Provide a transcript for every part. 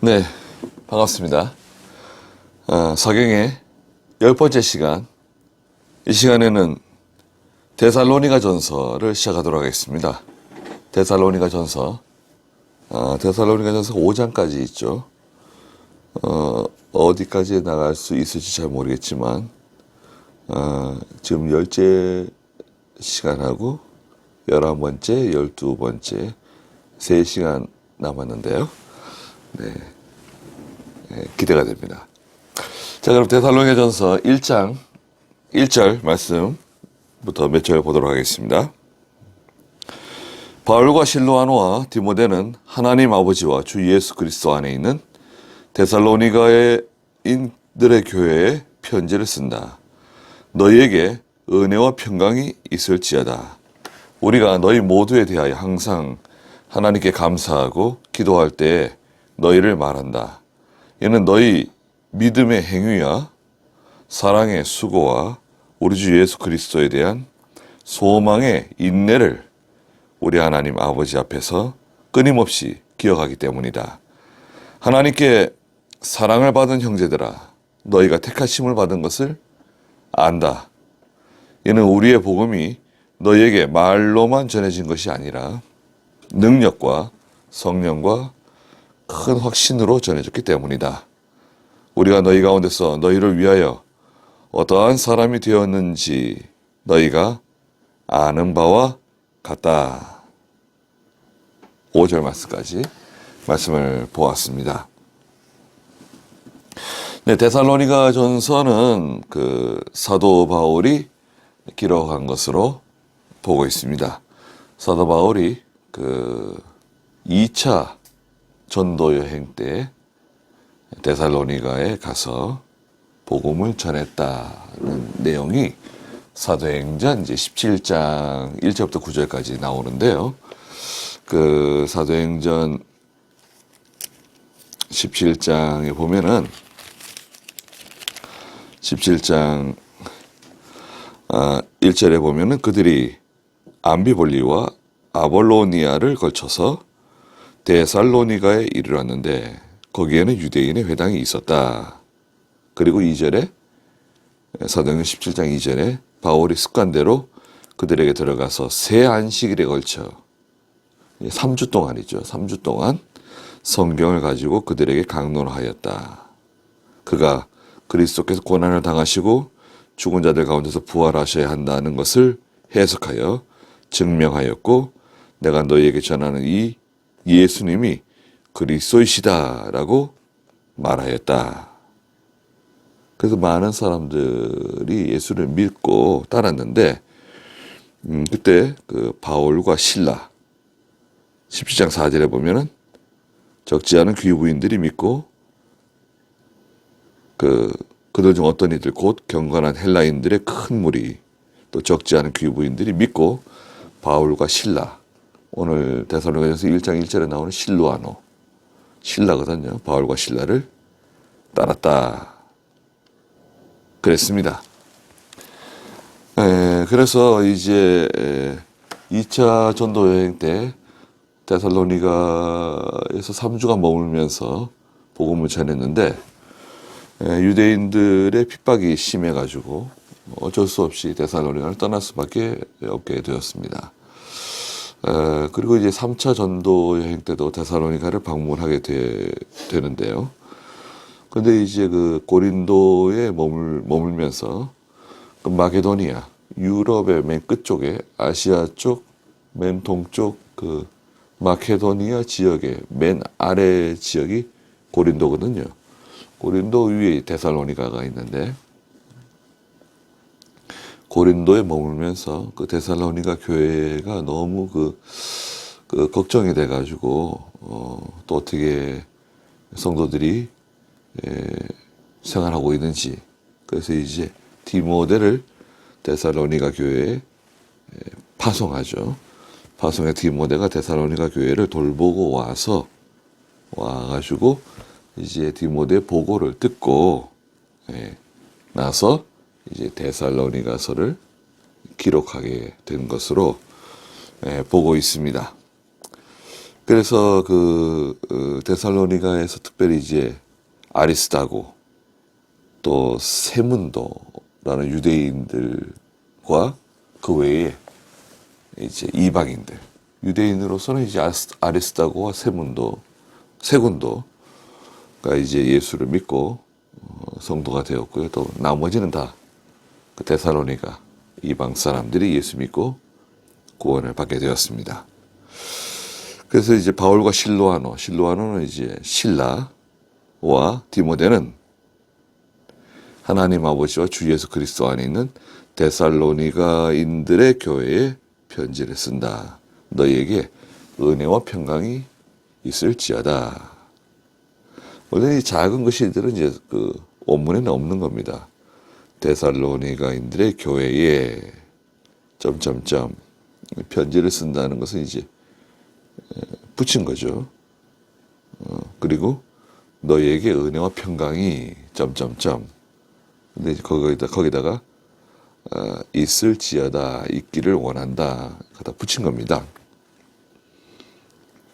네, 반갑습니다. 사경의 10번째 시간, 이 시간에는 데살로니가 전서를 시작하도록 하겠습니다. 데살로니가 전서 5장까지 있죠. 어디까지 나갈 수 있을지 잘 모르겠지만, 지금 10째 시간하고 11번째, 12번째, 3시간 남았는데요. 네, 기대가 됩니다. 자, 그럼 데살로니가 전서 1장 1절 말씀부터 몇 절 보도록 하겠습니다. 바울과 실로아노와 디모데는 하나님 아버지와 주 예수 그리스도 안에 있는 데살로니가의 인들의 교회에 편지를 쓴다. 너희에게 은혜와 평강이 있을지어다. 우리가 너희 모두에 대하여 항상 하나님께 감사하고 기도할 때에 너희를 말한다. 이는 너희 믿음의 행위와 사랑의 수고와 우리 주 예수 그리스도에 대한 소망의 인내를 우리 하나님 아버지 앞에서 끊임없이 기억하기 때문이다. 하나님께 사랑을 받은 형제들아, 너희가 택하심을 받은 것을 안다. 이는 우리의 복음이 너희에게 말로만 전해진 것이 아니라 능력과 성령과 큰 확신으로 전해졌기 때문이다. 우리가 너희 가운데서 너희를 위하여 어떠한 사람이 되었는지 너희가 아는 바와 같다. 5절 말씀까지 말씀을 보았습니다. 네, 데살로니가 전서는 사도 바울이 기록한 것으로 보고 있습니다. 사도 바울이 2차 전도 여행 때 데살로니가에 가서 복음을 전했다는 내용이 사도행전 이제 17장 1절부터 9절까지 나오는데요. 사도행전 17장에 보면은 17장 1절에 보면은 그들이 암비볼리와 아볼로니아를 거쳐서 데살로니가에 이르렀는데 거기에는 유대인의 회당이 있었다. 그리고 2절에 사도행전 17장 2절에 바울이 습관대로 그들에게 들어가서 새 안식일에 걸쳐 3주 동안이죠. 3주 동안 성경을 가지고 그들에게 강론하였다. 그가 그리스도께서 고난을 당하시고 죽은 자들 가운데서 부활하셔야 한다는 것을 해석하여 증명하였고 내가 너희에게 전하는 이 예수님이 그리스도이시다라고 말하였다. 그래서 많은 사람들이 예수를 믿고 따랐는데 그때 바울과 실라 17장 4절에 보면은 적지 않은 귀부인들이 믿고 그들 중 어떤 이들 곧 경건한 헬라인들의 큰 무리 또 적지 않은 귀부인들이 믿고 바울과 실라 오늘 데살로니가전서 1장 1절에 나오는 실로아노 실라거든요. 바울과 실라를 따랐다. 그랬습니다. 그래서 이제 2차 전도 여행 때 데살로니가에서 3주간 머물면서 복음을 전했는데 유대인들의 핍박이 심해가지고 어쩔 수 없이 데살로니가를 떠날 수밖에 없게 되었습니다. 그리고 이제 3차 전도 여행 때도 데살로니가를 방문하게 되는데요. 근데 이제 고린도에 머물면서 마게도니아, 유럽의 맨 끝쪽에 아시아 쪽, 맨 동쪽 마케도니아 지역의 맨 아래 지역이 고린도거든요. 고린도 위에 데살로니가가 있는데 고린도에 머물면서 데살로니가 교회가 너무 걱정이 돼가지고 또 어떻게 성도들이 생활하고 있는지 그래서 이제 디모데를 데살로니가 교회에 파송하죠. 파송해 디모데가 데살로니가 교회를 돌보고 와가지고 이제 디모데의 보고를 듣고 나서 이제 데살로니가서를 기록하게 된 것으로 보고 있습니다. 그래서 데살로니가에서 특별히 이제 아리스다고 또 세문도라는 유대인들과 그 외에 이제 이방인들, 유대인으로서는 이제 아리스다고와 세군도가 이제 예수를 믿고 성도가 되었고요. 또 나머지는 다 그 데살로니가 이방 사람들이 예수 믿고 구원을 받게 되었습니다. 그래서 이제 바울과 실로아노는 이제 실라와 디모데는 하나님 아버지와 주 예수 그리스도 안에 있는 데살로니가인들의 교회에 편지를 쓴다. 너희에게 은혜와 평강이 있을지어다. 원래 이 작은 글씨들은 이제 그 원문에는 없는 겁니다. 데살로니가인들의 교회에 점점점 편지를 쓴다는 것은 이제 붙인 거죠. 그리고 너희에게 은혜와 평강이 점점점. 근데 이제 거기다가 있을지어다, 있기를 원한다, 갖다 붙인 겁니다.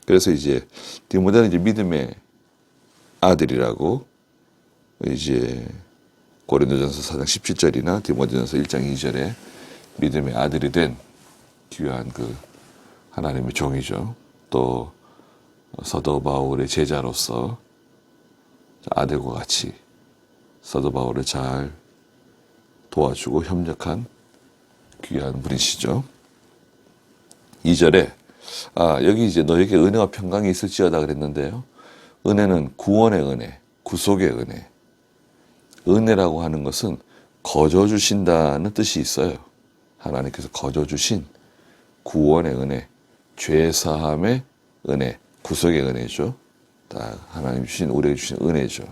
그래서 이제 디모데는 이제 믿음의 아들이라고 이제 고린도전서 4장 17절이나 디모데전서 1장 2절에 믿음의 아들이 된 귀한 그 하나님의 종이죠. 또 사도 바울의 제자로서 아들과 같이 사도 바울을 잘 도와주고 협력한 귀한 분이시죠. 2절에 여기 이제 너에게 은혜와 평강이 있을지어다 그랬는데요. 은혜는 구원의 은혜, 구속의 은혜. 은혜라고 하는 것은 거저 주신다는 뜻이 있어요. 하나님께서 거저 주신 구원의 은혜, 죄 사함의 은혜, 구속의 은혜죠. 다 하나님 주신, 우리에게 주신 은혜죠.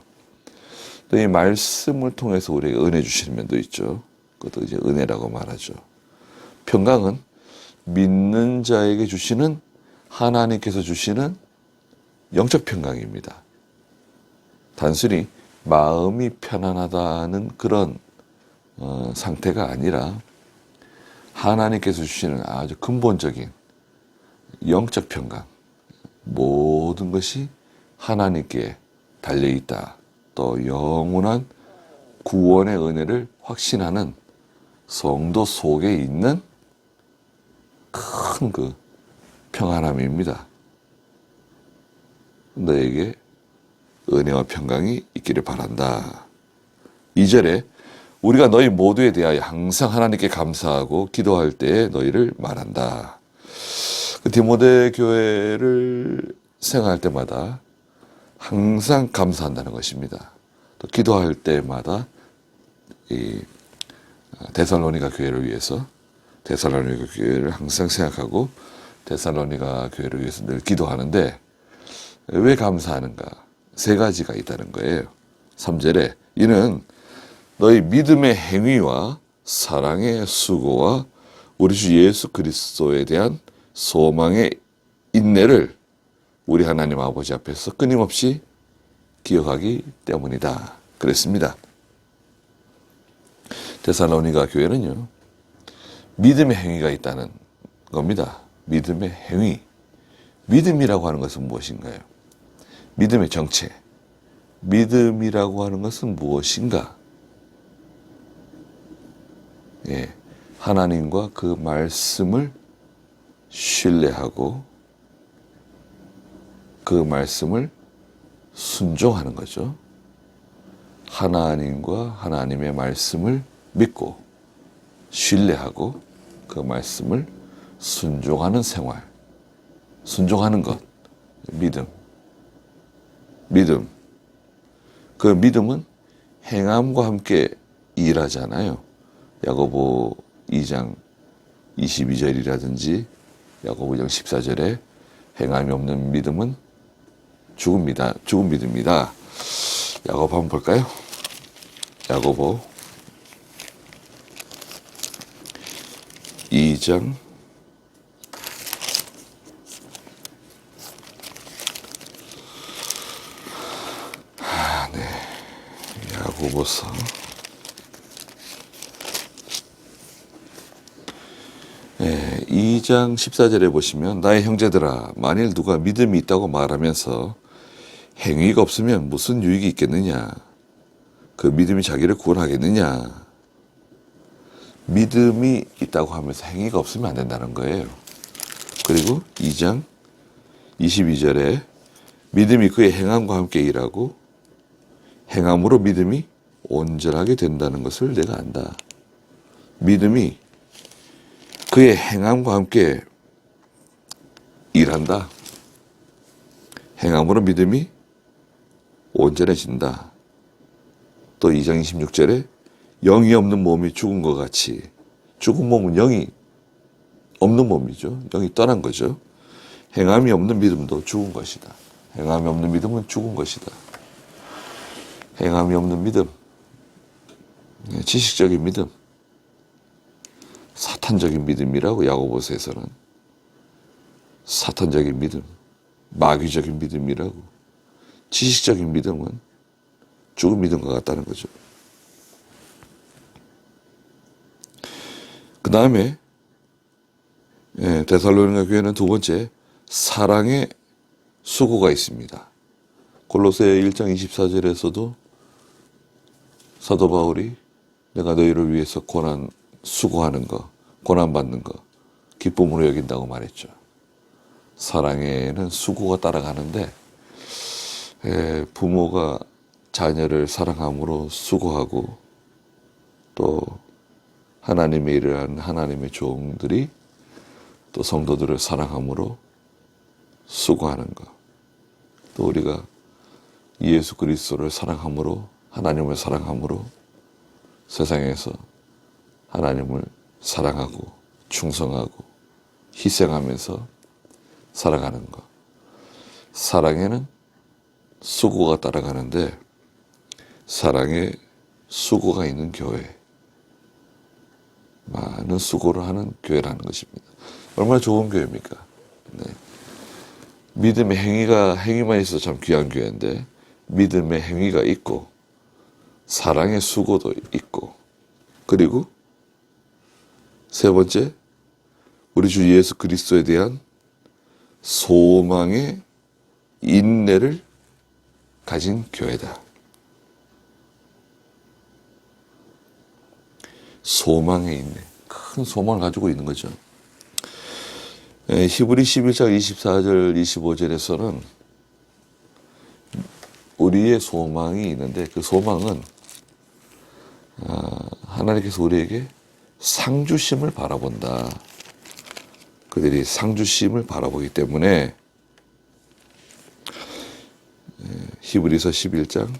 또 이 말씀을 통해서 우리에게 은혜 주시는 면도 있죠. 그것도 이제 은혜라고 말하죠. 평강은 믿는 자에게 주시는, 하나님께서 주시는 영적 평강입니다. 단순히 마음이 편안하다는 그런 상태가 아니라 하나님께서 주시는 아주 근본적인 영적 평강, 모든 것이 하나님께 달려있다. 또 영원한 구원의 은혜를 확신하는 성도 속에 있는 큰 그 평안함입니다. 너에게 은혜와 평강이 있기를 바란다. 2절에 우리가 너희 모두에 대하여 항상 하나님께 감사하고 기도할 때에 너희를 말한다. 그 디모데 교회를 생각할 때마다 항상 감사한다는 것입니다. 또 기도할 때마다 이 데살로니가 교회를 위해서 데살로니가 교회를 항상 생각하고 데살로니가 교회를 위해서 늘 기도하는데 왜 감사하는가? 세 가지가 있다는 거예요. 3절에 이는 너희 믿음의 행위와 사랑의 수고와 우리 주 예수 그리스도에 대한 소망의 인내를 우리 하나님 아버지 앞에서 끊임없이 기억하기 때문이다. 그랬습니다. 데살로니가 교회는요, 믿음의 행위가 있다는 겁니다. 믿음의 행위. 믿음이라고 하는 것은 무엇인가요? 믿음의 정체. 믿음이라고 하는 것은 무엇인가? 예, 하나님과 그 말씀을 신뢰하고 그 말씀을 순종하는 거죠. 하나님과 하나님의 말씀을 믿고 신뢰하고 그 말씀을 순종하는 생활, 순종하는 것, 믿음. 그 믿음은 행함과 함께 일하잖아요. 야고보 2장 22절이라든지 야고보 2장 14절에 행함이 없는 믿음은 죽은 믿음이다. 야고보 한번 볼까요? 야고보 2장 2장 14절에 보시면 나의 형제들아 만일 누가 믿음이 있다고 말하면서 행위가 없으면 무슨 유익이 있겠느냐? 그 믿음이 자기를 구원하겠느냐? 믿음이 있다고 하면서 행위가 없으면 안 된다는 거예요. 그리고 2장 22절에 믿음이 그의 행함과 함께 일하고 행함으로 믿음이 온전하게 된다는 것을 내가 안다. 믿음이 그의 행함과 함께 일한다. 행함으로 믿음이 온전해진다. 또 2장 26절에 영이 없는 몸이 죽은 것 같이, 죽은 몸은 영이 없는 몸이죠. 영이 떠난 거죠. 행함이 없는 믿음도 죽은 것이다. 행함이 없는 믿음은 죽은 것이다. 행함이 없는 믿음, 지식적인 믿음, 사탄적인 믿음이라고 야고보서에서는 사탄적인 믿음, 마귀적인 믿음이라고. 지식적인 믿음은 죽은 믿음과 같다는 거죠. 그 다음에 데살로니가 교회는 두 번째 사랑의 수고가 있습니다. 골로새 1장 24절에서도 사도 바울이 내가 너희를 위해서 수고하는 거, 고난받는 거 기쁨으로 여긴다고 말했죠. 사랑에는 수고가 따라가는데 부모가 자녀를 사랑함으로 수고하고 또 하나님의 일을 하는 하나님의 종들이 또 성도들을 사랑함으로 수고하는 것. 또 우리가 예수 그리스도를 사랑함으로 하나님을 사랑함으로 세상에서 하나님을 사랑하고 충성하고 희생하면서 살아가는 것. 사랑에는 수고가 따라가는데 사랑에 수고가 있는 교회, 많은 수고를 하는 교회라는 것입니다. 얼마나 좋은 교회입니까? 네. 믿음의 행위만 있어서 참 귀한 교회인데 믿음의 행위가 있고 사랑의 수고도 있고 그리고 세 번째 우리 주 예수 그리스도에 대한 소망의 인내를 가진 교회다. 소망의 인내, 큰 소망을 가지고 있는 거죠. 히브리 11장 24절 25절에서는 우리의 소망이 있는데 그 소망은 하나님께서 우리에게 상주심을 바라본다. 그들이 상주심을 바라보기 때문에 히브리서 11장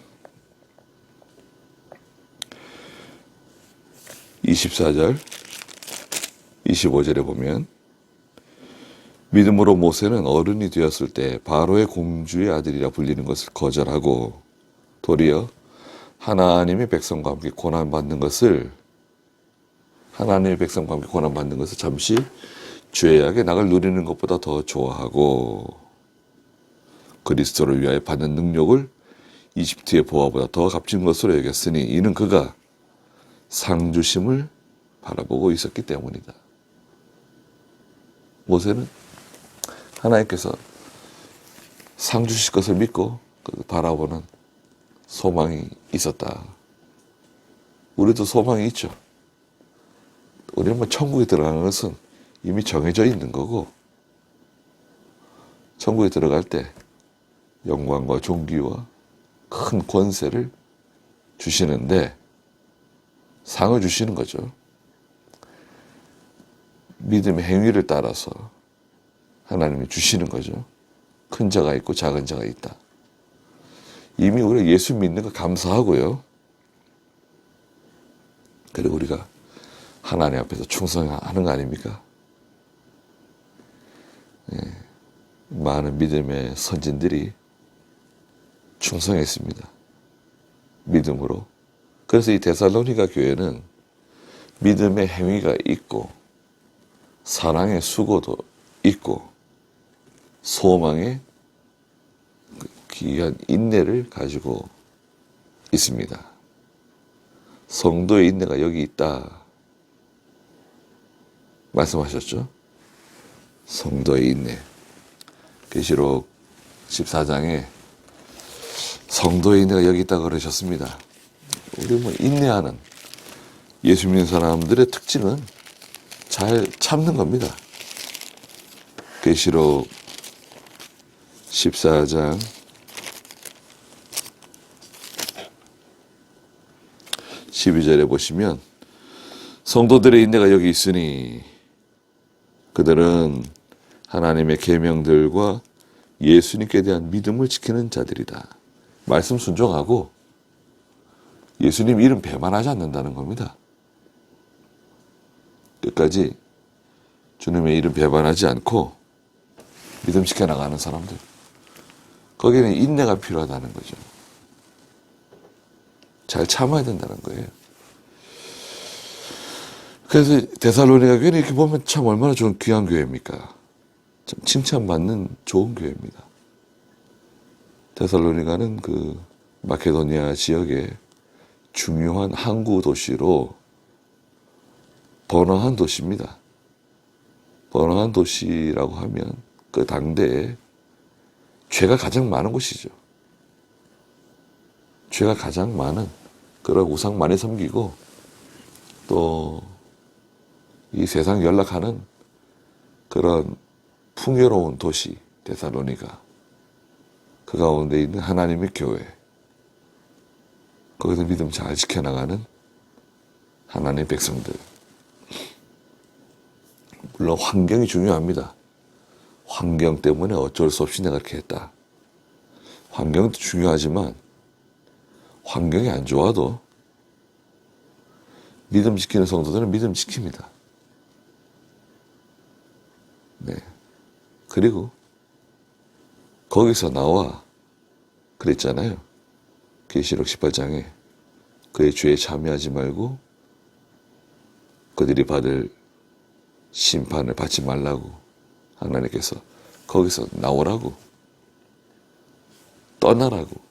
24절 25절에 보면 믿음으로 모세는 어른이 되었을 때 바로의 공주의 아들이라 불리는 것을 거절하고 도리어 하나님의 백성과 함께 고난받는 것을 잠시 죄악의 낙을 누리는 것보다 더 좋아하고 그리스도를 위하여 받는 능력을 이집트의 보화보다 더 값진 것으로 여겼으니 이는 그가 상주심을 바라보고 있었기 때문이다. 모세는 하나님께서 상 주실 것을 믿고 바라보는 소망이 있었다. 우리도 소망이 있죠. 우리는 천국에 들어가는 것은 이미 정해져 있는 거고 천국에 들어갈 때 영광과 존귀와 큰 권세를 주시는데 상을 주시는 거죠. 믿음의 행위를 따라서 하나님이 주시는 거죠. 큰 자가 있고 작은 자가 있다. 이미 우리가 예수 믿는 거 감사하고요. 그리고 우리가 하나님 앞에서 충성하는 거 아닙니까? 많은 믿음의 선진들이 충성했습니다. 믿음으로. 그래서 이 데살로니가 교회는 믿음의 행위가 있고 사랑의 수고도 있고 소망의 귀한 인내를 가지고 있습니다. 성도의 인내가 여기 있다 말씀하셨죠. 성도의 인내. 계시록 14장에 성도의 인내가 여기 있다고 그러셨습니다. 우리 인내하는 예수 믿는 사람들의 특징은 잘 참는 겁니다. 계시록 14장 12절에 보시면 성도들의 인내가 여기 있으니 그들은 하나님의 계명들과 예수님께 대한 믿음을 지키는 자들이다. 말씀 순종하고 예수님 이름 배반하지 않는다는 겁니다. 끝까지 주님의 이름 배반하지 않고 믿음 지켜나가는 사람들. 거기에는 인내가 필요하다는 거죠. 잘 참아야 된다는 거예요. 그래서 데살로니가 교회는 이렇게 보면 참 얼마나 좋은 귀한 교회입니까? 참 칭찬받는 좋은 교회입니다. 데살로니가는 그 마케도니아 지역의 중요한 항구 도시로 번화한 도시입니다. 번화한 도시라고 하면 그 당대에 죄가 가장 많은 곳이죠. 죄가 가장 많은 그런 우상 많이 섬기고 또 이 세상 연락하는 그런 풍요로운 도시 데살로니가, 그 가운데 있는 하나님의 교회, 거기서 믿음 잘 지켜나가는 하나님의 백성들. 물론 환경이 중요합니다. 환경 때문에 어쩔 수 없이 내가 이렇게 했다. 환경도 중요하지만 환경이 안 좋아도 믿음 지키는 성도들은 믿음 지킵니다. 네. 그리고 거기서 나와 그랬잖아요. 계시록 18장에 그의 죄에 참여하지 말고 그들이 받을 심판을 받지 말라고 하나님께서 거기서 나오라고, 떠나라고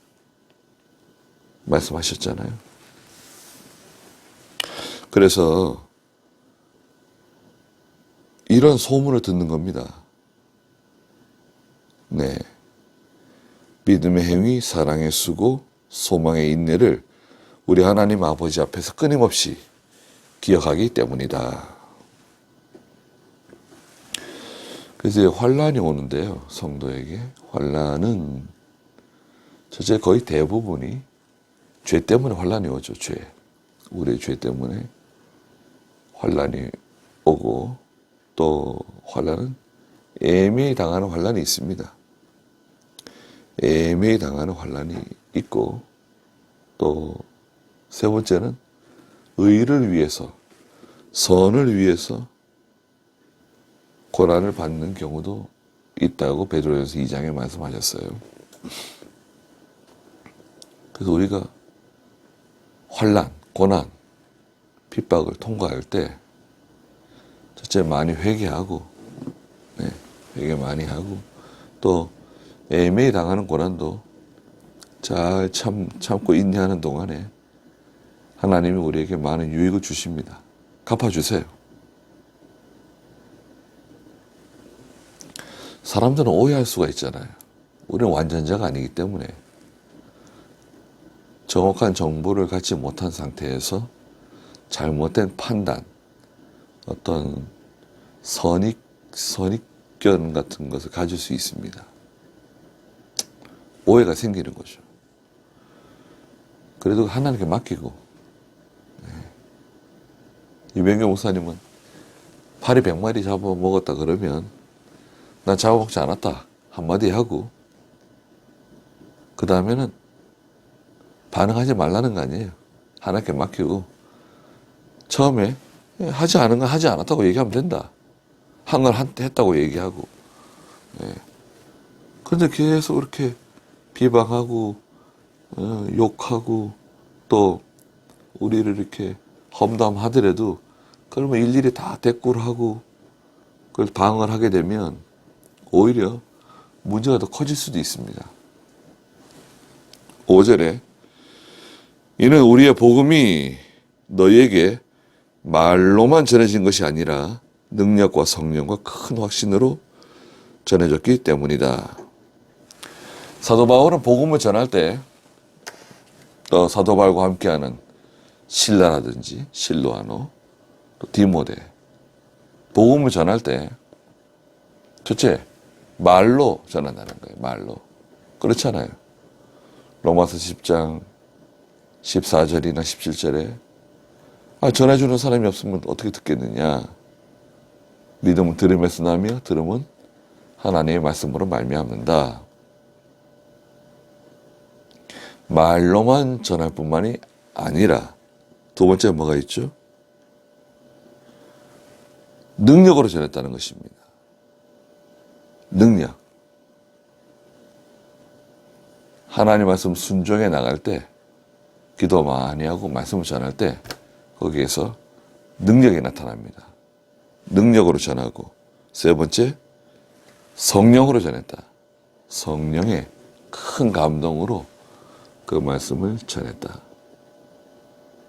말씀하셨잖아요. 그래서 이런 소문을 듣는 겁니다. 네. 믿음의 행위, 사랑의 수고, 소망의 인내를 우리 하나님 아버지 앞에서 끊임없이 기억하기 때문이다. 그래서 환란이 오는데요. 성도에게 환란은 첫째 거의 대부분이 죄 때문에 환란이 오죠. 죄. 우리의 죄 때문에 환란이 오고, 또 환란은 애매히 당하는 환란이 있습니다. 애매히 당하는 환란이 있고, 또 세 번째는 의를 위해서, 선을 위해서 고난을 받는 경우도 있다고 베드로전서 2장에 말씀하셨어요. 그래서 우리가 환난, 고난, 핍박을 통과할 때 첫째 많이 회개하고, 네, 회개 많이 하고, 또 애매히 당하는 고난도 잘 참고 인내하는 동안에 하나님이 우리에게 많은 유익을 주십니다. 갚아주세요. 사람들은 오해할 수가 있잖아요. 우리는 완전자가 아니기 때문에 정확한 정보를 갖지 못한 상태에서 잘못된 판단, 어떤 선입견 같은 것을 가질 수 있습니다. 오해가 생기는 거죠. 그래도 하나님께 맡기고, 이병규 목사님은 파리 100마리 잡아먹었다 그러면 난 잡아먹지 않았다 한마디 하고, 그 다음에는 반응하지 말라는 거 아니에요. 하나님께 맡기고, 처음에 하지 않은 건 하지 않았다고 얘기하면 된다. 한 건 했다고 얘기하고. 네. 그런데 계속 이렇게 비방하고, 욕하고, 또 우리를 이렇게 험담하더라도 그러면 일일이 다 대꾸를 하고 그걸 방어를 하게 되면 오히려 문제가 더 커질 수도 있습니다. 5절에 이는 우리의 복음이 너희에게 말로만 전해진 것이 아니라 능력과 성령과 큰 확신으로 전해졌기 때문이다. 사도 바울은 복음을 전할 때 또 사도 바울과 함께하는 실라라든지 실로아노, 또 디모데, 복음을 전할 때 첫째, 말로 전한다는 거예요. 말로. 그렇잖아요. 로마서 10장 14절이나 17절에 전해주는 사람이 없으면 어떻게 듣겠느냐. 믿음은 들음에서 나며 들음은 하나님의 말씀으로 말미암는다. 말로만 전할 뿐만이 아니라 두 번째 뭐가 있죠? 능력으로 전했다는 것입니다. 능력. 하나님 말씀 순종해 나갈 때, 기도 많이 하고 말씀을 전할 때 거기에서 능력이 나타납니다. 능력으로 전하고, 세 번째, 성령으로 전했다. 성령의 큰 감동으로 그 말씀을 전했다.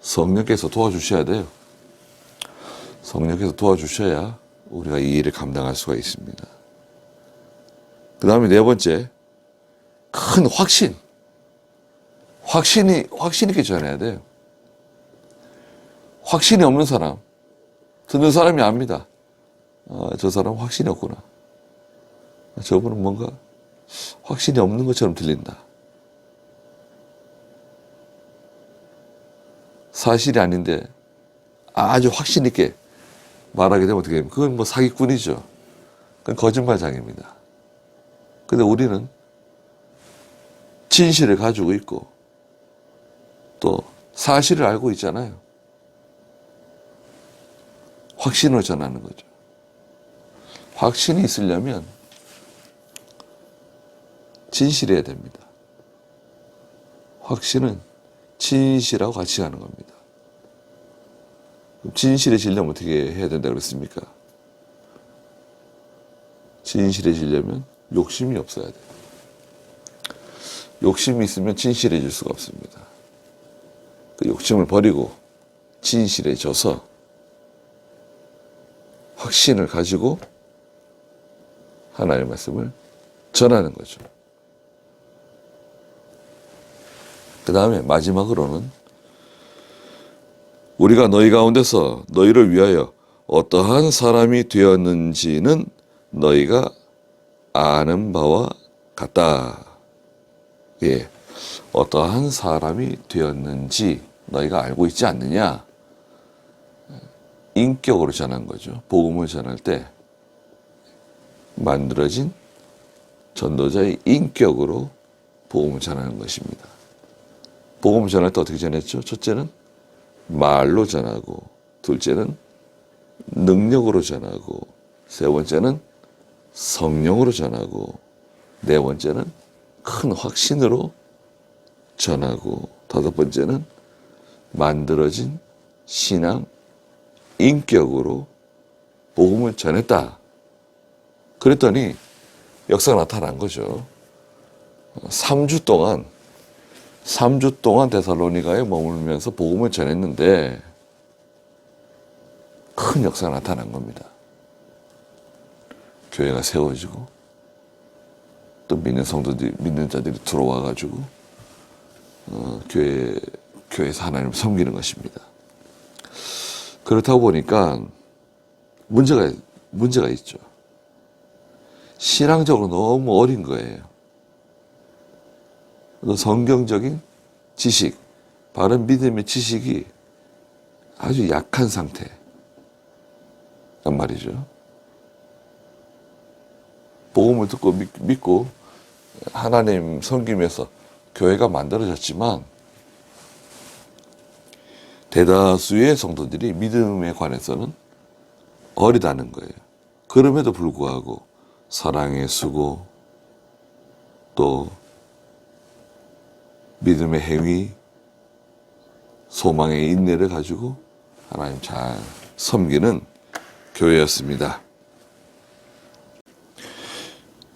성령께서 도와주셔야 돼요. 성령께서 도와주셔야 우리가 이 일을 감당할 수가 있습니다. 그 다음에 네 번째, 큰 확신. 확신 있게 전해야 돼요. 확신이 없는 사람, 듣는 사람이 압니다. 저 사람 확신이 없구나. 저분은 뭔가 확신이 없는 것처럼 들린다. 사실이 아닌데 아주 확신 있게 말하게 되면 어떻게 됩니까? 그건 뭐 사기꾼이죠. 그건 거짓말장입니다. 근데 우리는 진실을 가지고 있고 또 사실을 알고 있잖아요. 확신을 전하는 거죠. 확신이 있으려면 진실해야 됩니다. 확신은 진실하고 같이 가는 겁니다. 그럼 진실해지려면 어떻게 해야 된다고 그랬습니까? 진실해지려면 욕심이 없어야 돼요. 욕심이 있으면 진실해질 수가 없습니다. 그 욕심을 버리고 진실해져서 확신을 가지고 하나님의 말씀을 전하는 거죠. 그 다음에 마지막으로는 우리가 너희 가운데서 너희를 위하여 어떠한 사람이 되었는지는 너희가 아는 바와 같다. 예, 어떠한 사람이 되었는지 너희가 알고 있지 않느냐. 인격으로 전한 거죠. 복음을 전할 때 만들어진 전도자의 인격으로 복음을 전하는 것입니다. 복음을 전할 때 어떻게 전했죠? 첫째는 말로 전하고, 둘째는 능력으로 전하고, 세 번째는 성령으로 전하고, 네 번째는 큰 확신으로 전하고, 다섯 번째는 만들어진 신앙 인격으로 복음을 전했다. 그랬더니 역사가 나타난 거죠. 3주 동안 데살로니가에 머물면서 복음을 전했는데 큰 역사가 나타난 겁니다. 교회가 세워지고 또 믿는 자들이 들어와가지고 교회에서 하나님을 섬기는 것입니다. 그렇다고 보니까 문제가 있죠. 신앙적으로 너무 어린 거예요. 성경적인 지식, 바른 믿음의 지식이 아주 약한 상태란 말이죠. 복음을 듣고 믿고 하나님 섬기면서 교회가 만들어졌지만 대다수의 성도들이 믿음에 관해서는 어리다는 거예요. 그럼에도 불구하고 사랑의 수고, 또 믿음의 행위, 소망의 인내를 가지고 하나님 잘 섬기는 교회였습니다.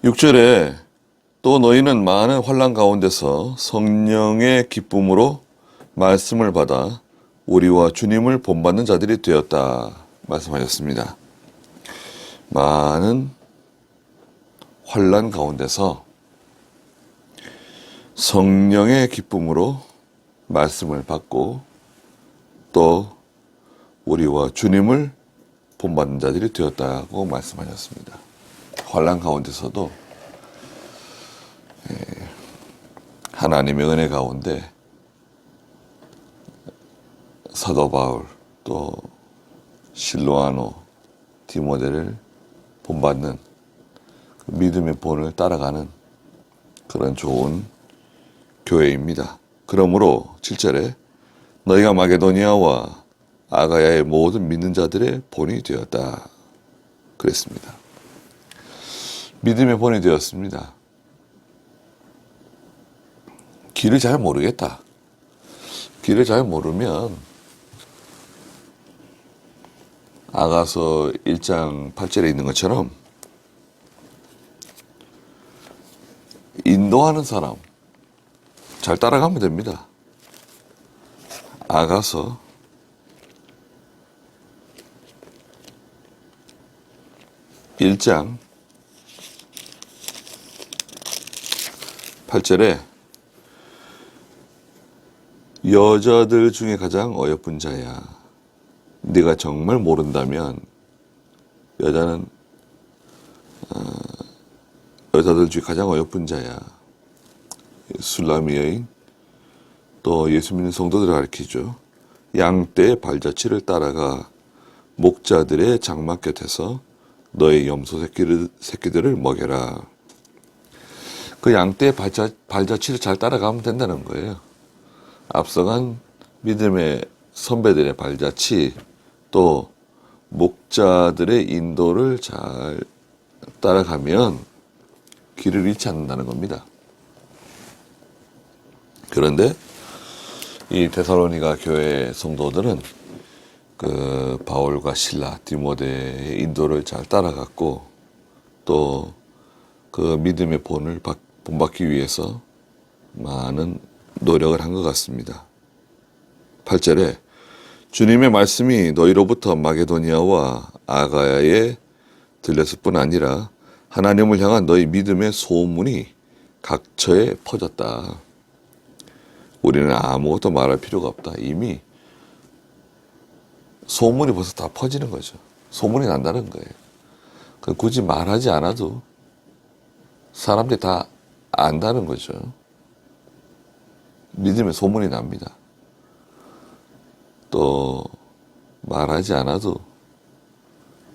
6절에 또 너희는 많은 환난 가운데서 성령의 기쁨으로 말씀을 받아 우리와 주님을 본받는 자들이 되었다 말씀하셨습니다. 많은 환난 가운데서 성령의 기쁨으로 말씀을 받고 또 우리와 주님을 본받는 자들이 되었다고 말씀하셨습니다. 환난 가운데서도 하나님의 은혜 가운데 사도 바울 또 실로아노 디모데를 본받는 믿음의 본을 따라가는 그런 좋은 교회입니다. 그러므로 7절에 너희가 마게도니아와 아가야의 모든 믿는 자들의 본이 되었다 그랬습니다. 믿음의 본이 되었습니다. 길을 잘 모르겠다. 길을 잘 모르면 아가서 1장 8절에 있는 것처럼 인도하는 사람 잘 따라가면 됩니다. 아가서 1장 8절에 여자들 중에 가장 어여쁜 자야. 네가 정말 모른다면 여자는 여자들 중에 가장 어여쁜 자야. 술람이 여인 또 예수 믿는 성도들을 가리키죠. 양떼의 발자취를 따라가 목자들의 장막 곁에서 너의 염소 새끼들을 먹여라. 그 양떼의 발자취를 잘 따라가면 된다는 거예요. 앞서간 믿음의 선배들의 발자취 또 목자들의 인도를 잘 따라가면 길을 잃지 않는다는 겁니다. 그런데 이 데살로니가 교회 성도들은 그 바울과 실라, 디모데의 인도를 잘 따라갔고 또 그 믿음의 본을 본받기 위해서 많은 노력을 한 것 같습니다. 8절에 주님의 말씀이 너희로부터 마게도니아와 아가야에 들렸을 뿐 아니라 하나님을 향한 너희 믿음의 소문이 각처에 퍼졌다. 우리는 아무것도 말할 필요가 없다. 이미 소문이 벌써 다 퍼지는 거죠. 소문이 난다는 거예요. 굳이 말하지 않아도 사람들이 다 안다는 거죠. 믿음의 소문이 납니다. 또 말하지 않아도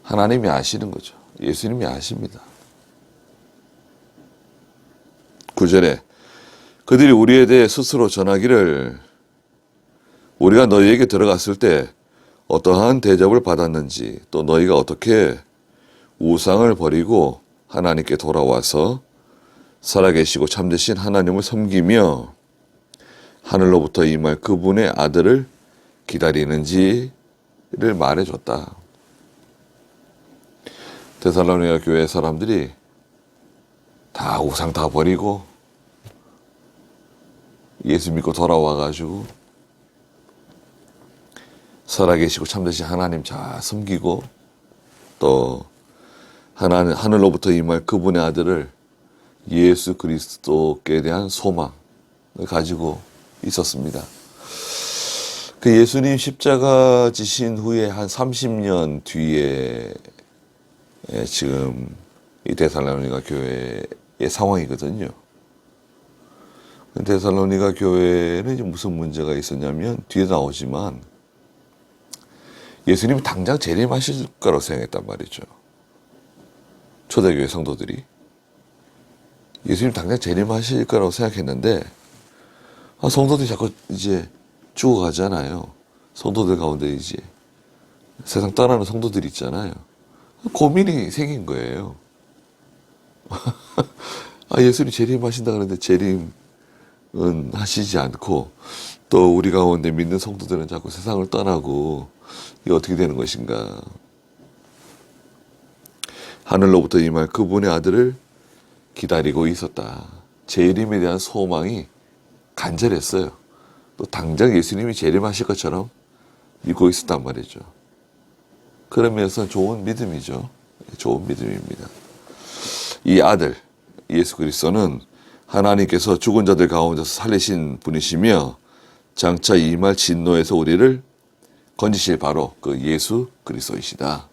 하나님이 아시는 거죠. 예수님이 아십니다. 9절에 그들이 우리에 대해 스스로 전하기를 우리가 너희에게 들어갔을 때 어떠한 대접을 받았는지 또 너희가 어떻게 우상을 버리고 하나님께 돌아와서 살아계시고 참되신 하나님을 섬기며 하늘로부터 임할 그분의 아들을 기다리는지를 말해줬다. 데살로니가 교회 사람들이 다 우상 다 버리고 예수 믿고 돌아와가지고 살아계시고 참되신 하나님 잘 섬기고 또 하늘로부터 임할 그분의 아들을 예수 그리스도께 대한 소망을 가지고 있었습니다. 그 예수님 십자가 지신 후에 한 30년 뒤에 지금 이 데살로니가 교회의 상황이거든요. 데살로니가 교회는 무슨 문제가 있었냐면 뒤에 나오지만 예수님이 당장 재림하실 거라고 생각했단 말이죠. 초대교회 성도들이 예수님 당장 재림하실 거라고 생각했는데 성도들이 자꾸 이제 죽어가잖아요. 성도들 가운데 이제 세상 떠나는 성도들이 있잖아요. 고민이 생긴 거예요. 예수님 재림하신다 그러는데 재림은 하시지 않고 또 우리 가운데 믿는 성도들은 자꾸 세상을 떠나고 이게 어떻게 되는 것인가. 하늘로부터 임할 그분의 아들을 기다리고 있었다. 재림에 대한 소망이 간절했어요. 또 당장 예수님이 재림하실 것처럼 믿고 있었단 말이죠. 그러면서 좋은 믿음이죠. 좋은 믿음입니다. 이 아들 예수 그리스도는 하나님께서 죽은 자들 가운데서 살리신 분이시며 장차 임할 진노에서 우리를 건지실 바로 그 예수 그리스도이시다.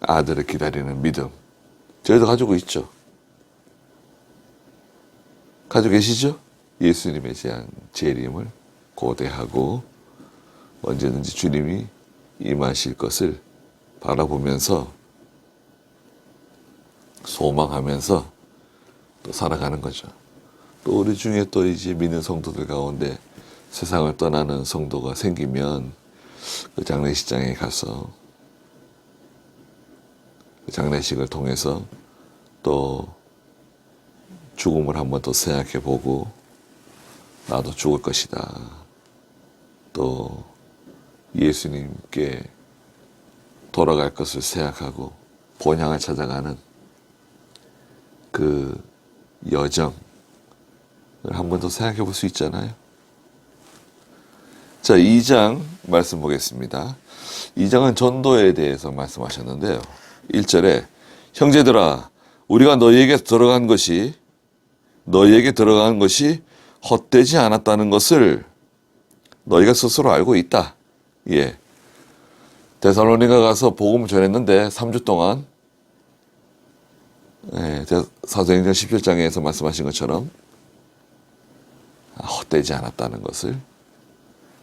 아들을 기다리는 믿음, 저희도 가지고 있죠. 가지고 계시죠? 예수님에 대한 재림을 고대하고 언제든지 주님이 임하실 것을 바라보면서 소망하면서 또 살아가는 거죠. 또 우리 중에 또 이제 믿는 성도들 가운데 세상을 떠나는 성도가 생기면 그 장례식장에 가서 그 장례식을 통해서 또 죽음을 한번 더 생각해 보고 나도 죽을 것이다. 또 예수님께 돌아갈 것을 생각하고 본향을 찾아가는 그 여정을 한 번 더 생각해 볼 수 있잖아요. 자, 2장 말씀 보겠습니다. 2장은 전도에 대해서 말씀하셨는데요. 1절에 형제들아 우리가 너희에게 들어간 것이 헛되지 않았다는 것을 너희가 스스로 알고 있다. 예. 데살로니가 가서 복음을 전했는데 3주 동안 사도행전 17장에서 말씀하신 것처럼 헛되지 않았다는 것을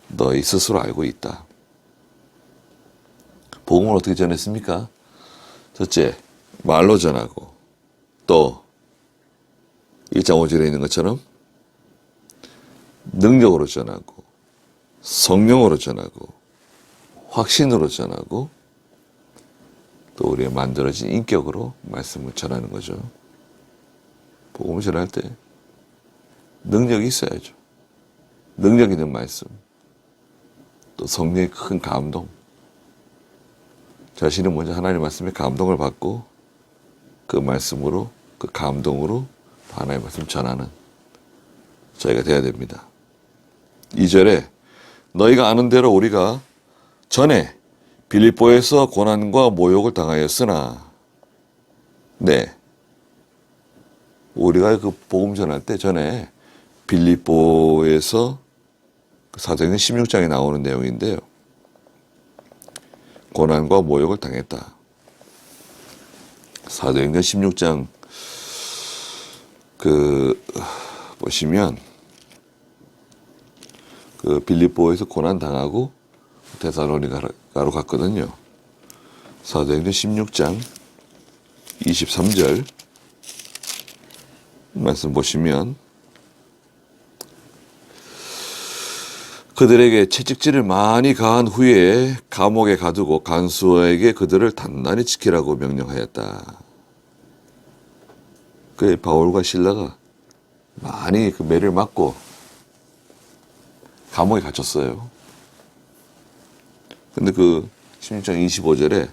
너희 스스로 알고 있다. 복음을 어떻게 전했습니까? 첫째, 말로 전하고 또 1장 5절에 있는 것처럼 능력으로 전하고 성령으로 전하고 확신으로 전하고 또 우리의 만들어진 인격으로 말씀을 전하는 거죠. 복음을 전할 때 능력이 있어야죠. 능력 있는 말씀, 또 성령의 큰 감동, 자신은 먼저 하나님의 말씀에 감동을 받고 그 말씀으로, 그 감동으로 하나님의 말씀을 전하는 저희가 돼야 됩니다. 2절에 너희가 아는 대로 우리가 전에 빌립보에서 고난과 모욕을 당하였으나 네, 우리가 그 복음 전할 때 전에 빌립보에서 사도행전 16장에 나오는 내용인데요. 고난과 모욕을 당했다. 사도행전 16장 보시면 그 빌립보에서 고난 당하고 데살로니가로 갔거든요. 사도행전 16장 23절 말씀 보시면 그들에게 채찍질을 많이 가한 후에 감옥에 가두고 간수에게 그들을 단단히 지키라고 명령하였다. 그 바울과 실라가 많이 그 매를 맞고 감옥에 갇혔어요. 근데 그 16장 25절에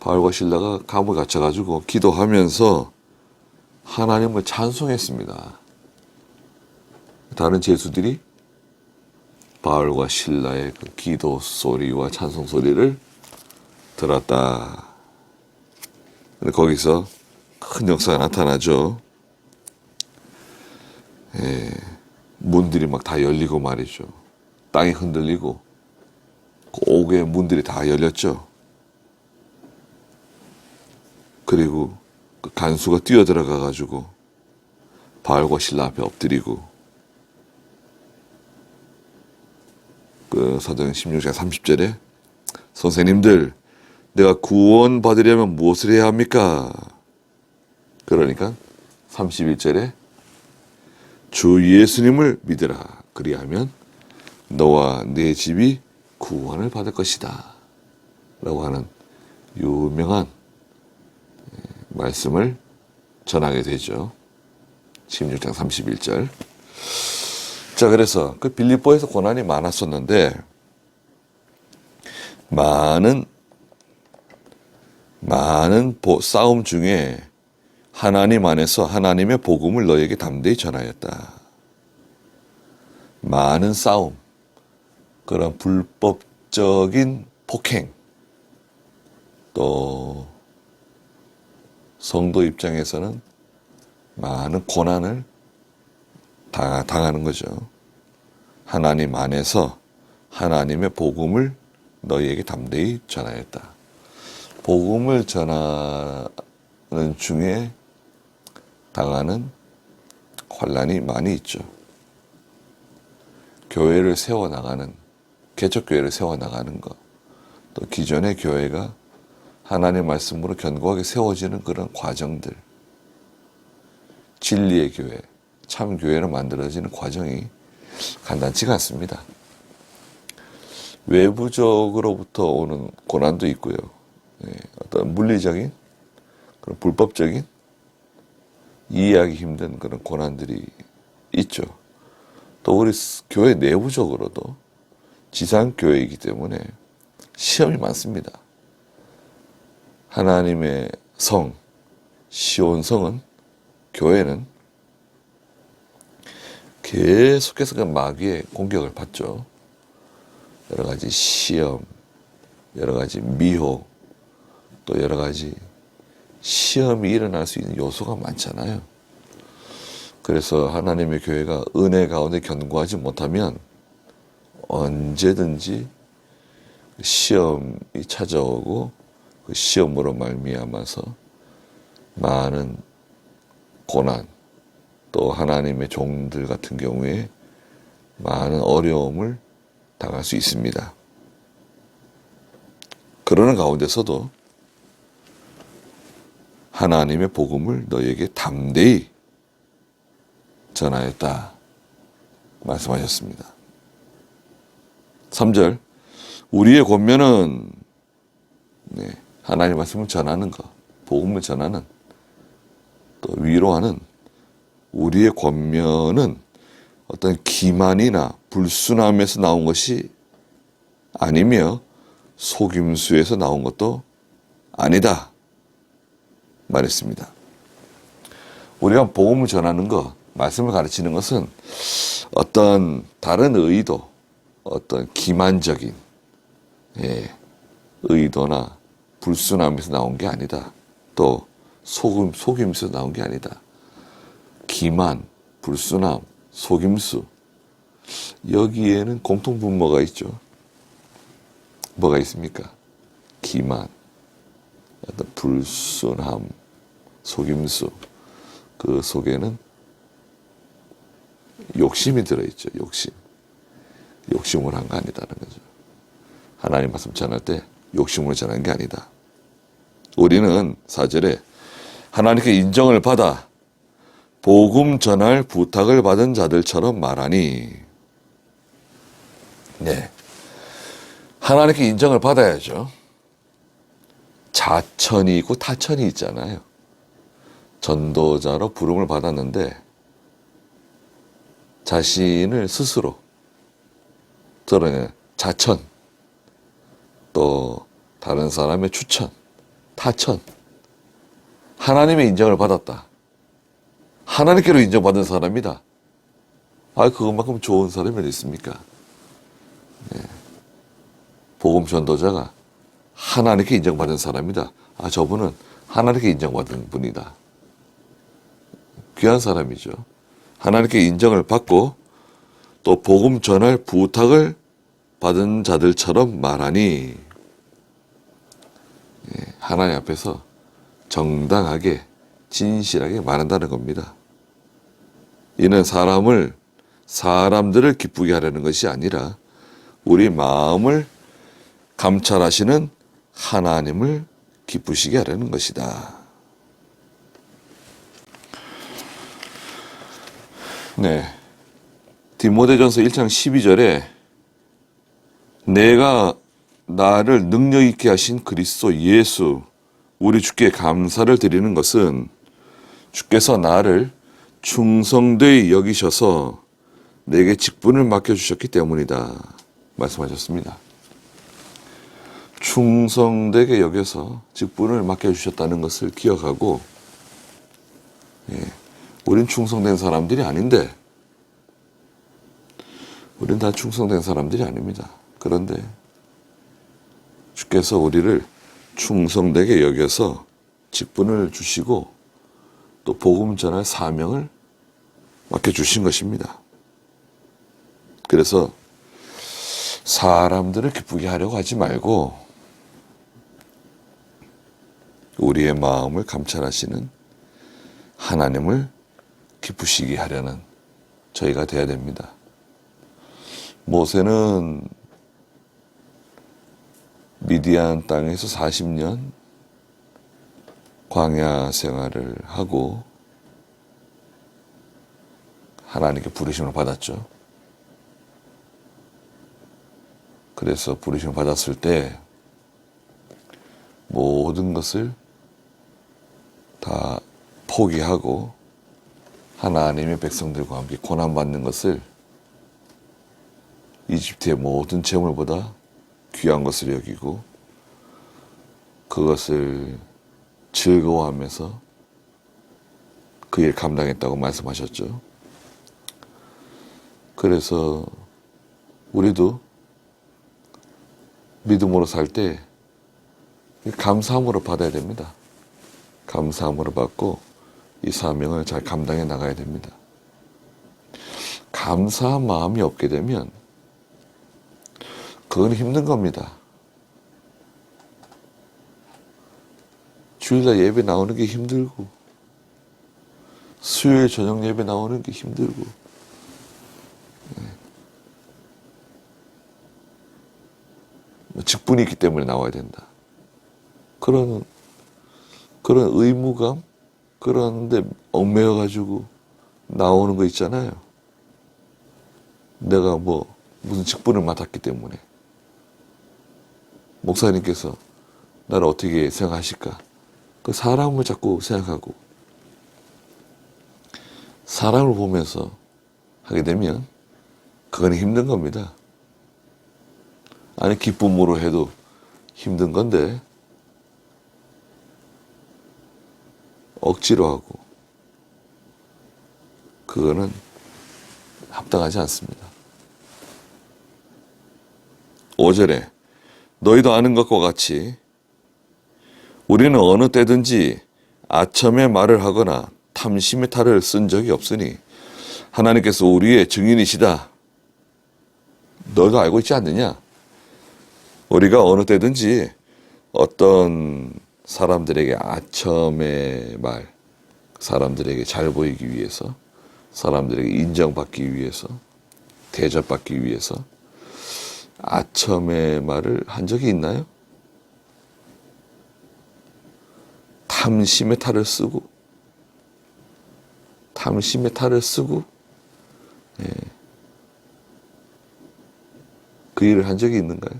바울과 실라가 감옥에 갇혀가지고 기도하면서 하나님을 찬송했습니다. 다른 제수들이 바울과 실라의 그 기도 소리와 찬송 소리를 들었다. 근데 거기서 큰 역사가 나타나죠. 문들이 막 다 열리고 말이죠. 땅이 흔들리고 옥의 문들이 다 열렸죠. 그리고 그 간수가 뛰어들어가 가지고 바울과 실라 앞에 엎드리고 그 사도행 16장 30절에 선생님들 내가 구원 받으려면 무엇을 해야 합니까? 그러니까 31절에 주 예수님을 믿으라. 그리하면 너와 네 집이 구원을 받을 것이다. 라고 하는 유명한 말씀을 전하게 되죠. 16장 31절. 자, 그래서 그 빌립보에서 고난이 많았었는데 많은 싸움 중에 하나님 안에서 하나님의 복음을 너에게 담대히 전하였다. 많은 싸움, 그런 불법적인 폭행, 또 성도 입장에서는 많은 고난을 당하는 거죠. 하나님 안에서 하나님의 복음을 너희에게 담대히 전하였다. 복음을 전하는 중에 당하는 환난이 많이 있죠. 교회를 세워나가는, 개척교회를 세워나가는 것, 또 기존의 교회가 하나님의 말씀으로 견고하게 세워지는 그런 과정들, 진리의 교회, 참 교회로 만들어지는 과정이 간단치가 않습니다. 외부적으로부터 오는 고난도 있고요. 어떤 물리적인, 그런 불법적인, 이해하기 힘든 그런 고난들이 있죠. 또 우리 교회 내부적으로도 지상교회이기 때문에 시험이 많습니다. 하나님의 성, 시온성은, 교회는 계속해서 그 마귀의 공격을 받죠. 여러 가지 시험, 여러 가지 미혹, 또 여러 가지 시험이 일어날 수 있는 요소가 많잖아요. 그래서 하나님의 교회가 은혜 가운데 견고하지 못하면 언제든지 시험이 찾아오고 그 시험으로 말미암아서 많은 고난, 또 하나님의 종들 같은 경우에 많은 어려움을 당할 수 있습니다. 그러는 가운데서도 하나님의 복음을 너희에게 담대히 전하였다 말씀하셨습니다. 3절, 우리의 권면은 하나님의 말씀을 전하는 것, 복음을 전하는, 또 위로하는 우리의 권면은 어떤 기만이나 불순함에서 나온 것이 아니며 속임수에서 나온 것도 아니다 말했습니다. 우리가 복음을 전하는 것, 말씀을 가르치는 것은 어떤 다른 의도, 어떤 기만적인 의도나 불순함에서 나온 게 아니다. 또 속임수에서 나온 게 아니다. 기만, 불순함, 속임수, 여기에는 공통분모가 있죠. 뭐가 있습니까? 기만, 어떤 불순함, 속임수, 그 속에는 욕심이 들어있죠. 욕심을 한 거 아니다는 거죠. 하나님 말씀 전할 때 욕심으로 전하는 게 아니다. 우리는 4절에 하나님께 인정을 받아 복음 전할 부탁을 받은 자들처럼 말하니, 하나님께 인정을 받아야죠. 자천이 있고 타천이 있잖아요. 전도자로 부름을 받았는데 자신을 스스로 드러내는 자천, 또 다른 사람의 추천, 타천, 하나님의 인정을 받았다. 하나님께로 인정받은 사람이다. 그것만큼 좋은 사람이 어디 있습니까? 복음 전도자가 하나님께 인정받은 사람이다. 저분은 하나님께 인정받은 분이다. 귀한 사람이죠. 하나님께 인정을 받고 또 복음 전할 부탁을 받은 자들처럼 말하니, 하나님 앞에서 정당하게 진실하게 말한다는 겁니다. 이는 사람들을 기쁘게 하려는 것이 아니라 우리 마음을 감찰하시는 하나님을 기쁘시게 하려는 것이다. 디모데전서 1장 12절에 내가 나를 능력 있게 하신 그리스도 예수 우리 주께 감사를 드리는 것은 주께서 나를 충성되이 여기셔서 내게 직분을 맡겨주셨기 때문이다 말씀하셨습니다. 충성되게 여겨서 직분을 맡겨주셨다는 것을 기억하고, 우린 충성된 사람들이 아닌데, 우린 다 충성된 사람들이 아닙니다. 그런데 주께서 우리를 충성되게 여겨서 직분을 주시고 또 복음 전할 사명을 맡겨주신 것입니다. 그래서 사람들을 기쁘게 하려고 하지 말고 우리의 마음을 감찰하시는 하나님을 기쁘시게 하려는 저희가 돼야 됩니다. 모세는 미디안 땅에서 40년 광야 생활을 하고 하나님께 부르심을 받았죠. 그래서 부르심을 받았을 때 모든 것을 다 포기하고 하나님의 백성들과 함께 고난받는 것을 이집트의 모든 재물보다 귀한 것을 여기고 그것을 즐거워하면서 그 일 감당했다고 말씀하셨죠. 그래서 우리도 믿음으로 살 때 감사함으로 받아야 됩니다. 감사함으로 받고 이 사명을 잘 감당해 나가야 됩니다. 감사한 마음이 없게 되면 그건 힘든 겁니다. 주일날 예배 나오는 게 힘들고 수요일 저녁 예배 나오는 게 힘들고 직분이 있기 때문에 나와야 된다. 그런 의무감, 그런데 얽매여가지고 나오는 거 있잖아요. 내가 무슨 직분을 맡았기 때문에. 목사님께서 나를 어떻게 생각하실까? 그 사람을 자꾸 생각하고 사람을 보면서 하게 되면 그건 힘든 겁니다. 아니 기쁨으로 해도 힘든 건데 억지로 하고 그거는 합당하지 않습니다. 5절에 너희도 아는 것과 같이 우리는 어느 때든지 아첨의 말을 하거나 탐심의 탈을 쓴 적이 없으니 하나님께서 우리의 증인이시다. 너도 알고 있지 않느냐? 우리가 어느 때든지 어떤 사람들에게 아첨의 말, 사람들에게 잘 보이기 위해서, 사람들에게 인정받기 위해서, 대접받기 위해서 아첨의 말을 한 적이 있나요? 탐심의 탈을 쓰고 그 일을 한 적이 있는가요?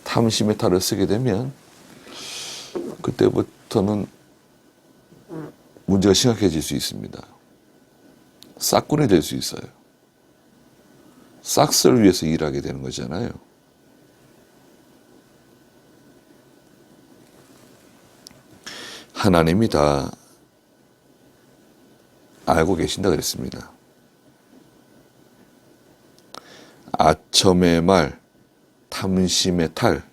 탐심의 탈을 쓰게 되면 그때부터는 문제가 심각해질 수 있습니다. 싹군이 될 수 있어요. 싹스를 위해서 일하게 되는 거잖아요. 하나님이 다 알고 계신다 그랬습니다. 아첨의 말, 탐심의 탈,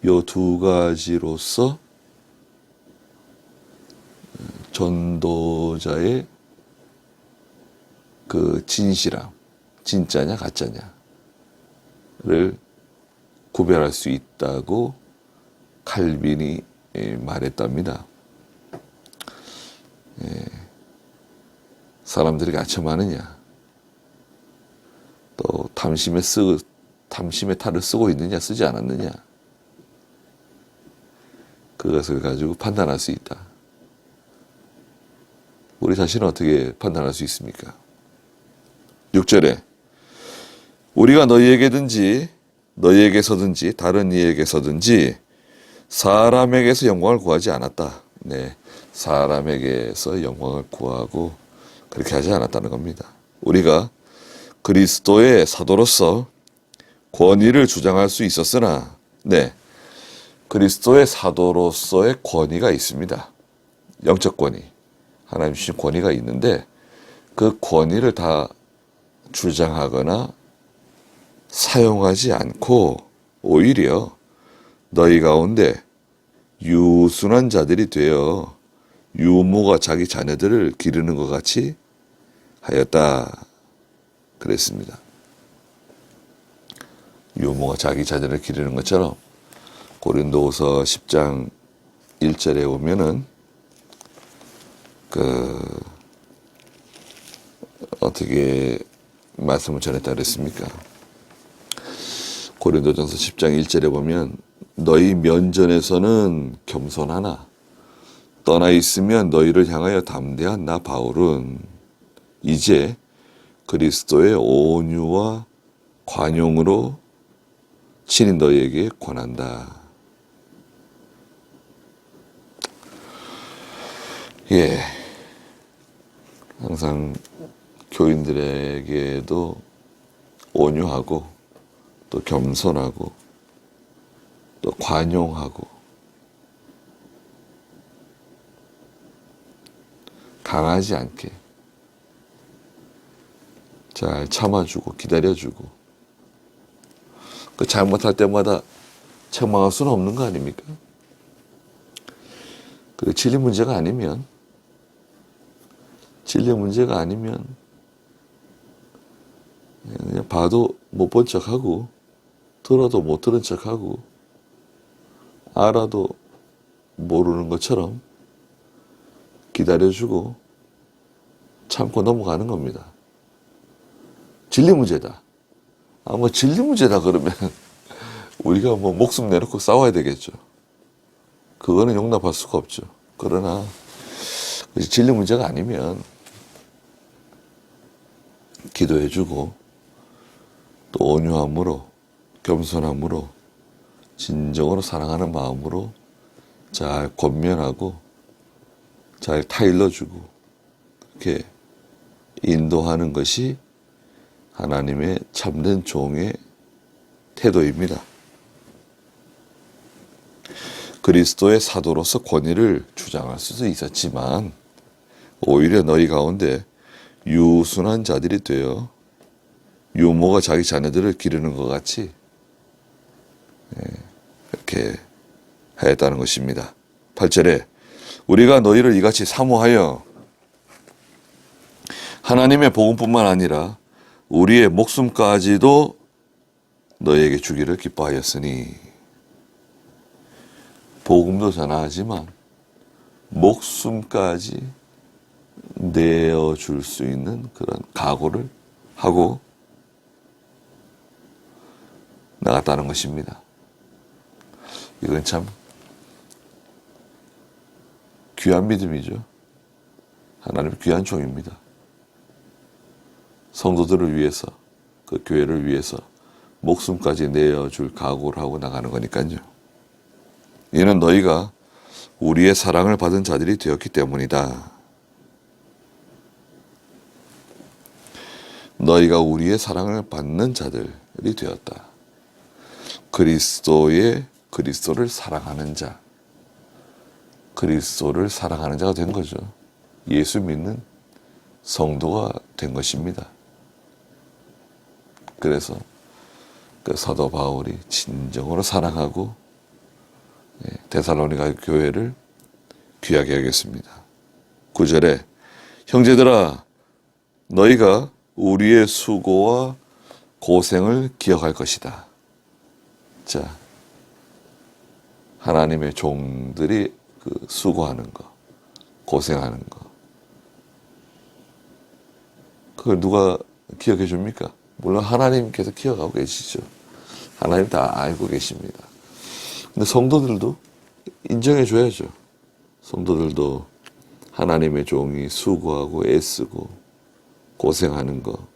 요 두 가지로서 전도자의 그 진실함, 진짜냐 가짜냐를 구별할 수 있다고 칼빈이 말했답니다. 사람들이 아첨하느냐, 또 탐심의 탈을 쓰고 있느냐 쓰지 않았느냐, 그것을 가지고 판단할 수 있다. 우리 자신은 어떻게 판단할 수 있습니까? 6절에 우리가 너희에게서든지 다른 이에게서든지 사람에게서 영광을 구하지 않았다. 네, 사람에게서 영광을 구하고 그렇게 하지 않았다는 겁니다. 우리가 그리스도의 사도로서 권위를 주장할 수 있었으나, 네, 그리스도의 사도로서의 권위가 있습니다. 영적 권위, 하나님 주신 권위가 있는데 그 권위를 다 주장하거나 사용하지 않고 오히려 너희 가운데 유순한 자들이 되어 유모가 자기 자녀들을 기르는 것 같이 하였다. 그랬습니다. 유모가 자기 자녀를 기르는 것처럼 고린도후서 10장 1절에 보면은 어떻게 말씀을 전했다 그랬습니까? 고린도전서 10장 1절에 보면 너희 면전에서는 겸손하나 떠나 있으면 너희를 향하여 담대한 나 바울은 이제 그리스도의 온유와 관용으로 친히 너희에게 권한다. 예, 항상 교인들에게도 온유하고 또 겸손하고 또 관용하고 강하지 않게 잘 참아주고 기다려주고 그 잘못할 때마다 책망할 수는 없는 거 아닙니까? 그 진리 문제가 아니면 그냥 봐도 못 본 척하고 들어도 못 들은 척하고 알아도 모르는 것처럼 기다려주고 참고 넘어가는 겁니다. 진리 문제다. 진리 문제다 그러면 우리가 목숨 내놓고 싸워야 되겠죠. 그거는 용납할 수가 없죠. 그러나 진리 문제가 아니면 기도해주고 또 온유함으로 겸손함으로 진정으로 사랑하는 마음으로 잘 권면하고 잘 타일러주고 이렇게 인도하는 것이 하나님의 참된 종의 태도입니다. 그리스도의 사도로서 권위를 주장할 수도 있었지만 오히려 너희 가운데 유순한 자들이 되어 유모가 자기 자녀들을 기르는 것 같이 이렇게 하였다는 것입니다. 8절에 우리가 너희를 이같이 사모하여 하나님의 복음뿐만 아니라 우리의 목숨까지도 너희에게 주기를 기뻐하였으니 복음도 전하지만 목숨까지 내어줄 수 있는 그런 각오를 하고 나갔다는 것입니다. 이건 참 귀한 믿음이죠. 하나님 귀한 종입니다. 성도들을 위해서 그 교회를 위해서 목숨까지 내어줄 각오를 하고 나가는 거니까요. 이는 너희가 우리의 사랑을 받은 자들이 되었기 때문이다. 너희가 우리의 사랑을 받는 자들이 되었다. 그리스도를 사랑하는 자, 그리스도를 사랑하는 자가 된 거죠. 예수 믿는 성도가 된 것입니다. 그래서 그 사도 바울이 진정으로 사랑하고 데살로니가 교회를 귀하게 여겼습니다. 9절에 형제들아 너희가 우리의 수고와 고생을 기억할 것이다. 자, 하나님의 종들이 그 수고하는 거, 고생하는 거, 그걸 누가 기억해 줍니까? 물론 하나님께서 기억하고 계시죠. 하나님 다 알고 계십니다. 근데 성도들도 인정해 줘야죠. 성도들도 하나님의 종이 수고하고 애쓰고 고생하는 거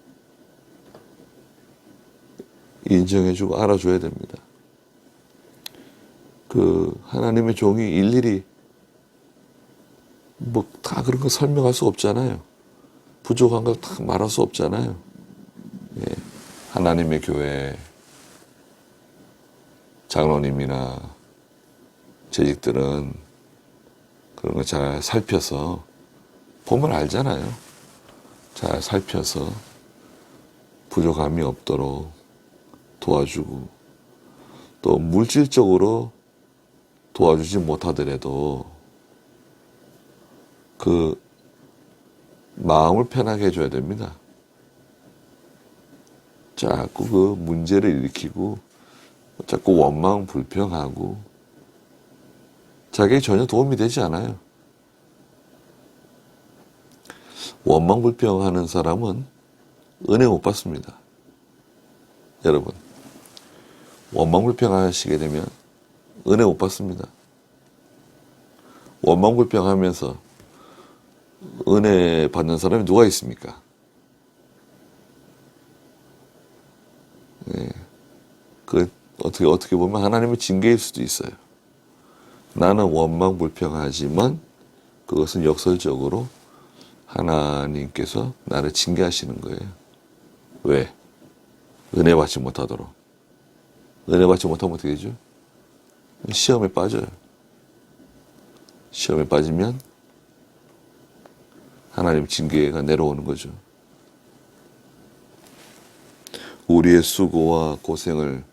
인정해 주고 알아줘야 됩니다. 그 하나님의 종이 일일이 다 그런 거 설명할 수 없잖아요. 부족한 걸 다 말할 수 없잖아요. 예. 하나님의 교회 장로님이나 재직들은 그런 거 잘 살펴서 보면 알잖아요. 잘 살펴서 부족함이 없도록 도와주고 또 물질적으로 도와주지 못하더라도 그 마음을 편하게 해줘야 됩니다. 자꾸 그 문제를 일으키고 자꾸 원망 불평하고 자기에게 전혀 도움이 되지 않아요. 원망 불평하는 사람은 은혜 못 받습니다. 여러분, 원망 불평하시게 되면 은혜 못 받습니다. 원망 불평하면서 은혜 받는 사람이 누가 있습니까? 네. 그 어떻게 보면 하나님의 징계일 수도 있어요. 나는 원망 불평하지만 그것은 역설적으로 하나님께서 나를 징계하시는 거예요. 왜? 은혜 받지 못하도록. 은혜 받지 못하면 어떻게 되죠? 시험에 빠져요. 시험에 빠지면 하나님 징계가 내려오는 거죠. 우리의 수고와 고생을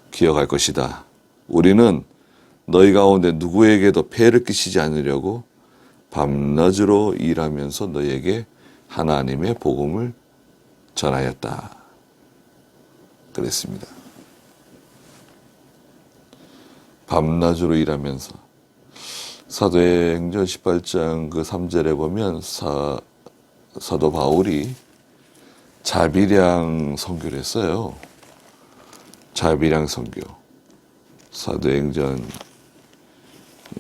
기억할 것이다. 우리는 너희 가운데 누구에게도 폐를 끼치지 않으려고 밤낮으로 일하면서 너희에게 하나님의 복음을 전하였다. 그랬습니다. 밤낮으로 일하면서 사도행전 18장 그 3절에 보면 사도 바울이 자비량 선교를 했어요. 자비량 선교. 사도행전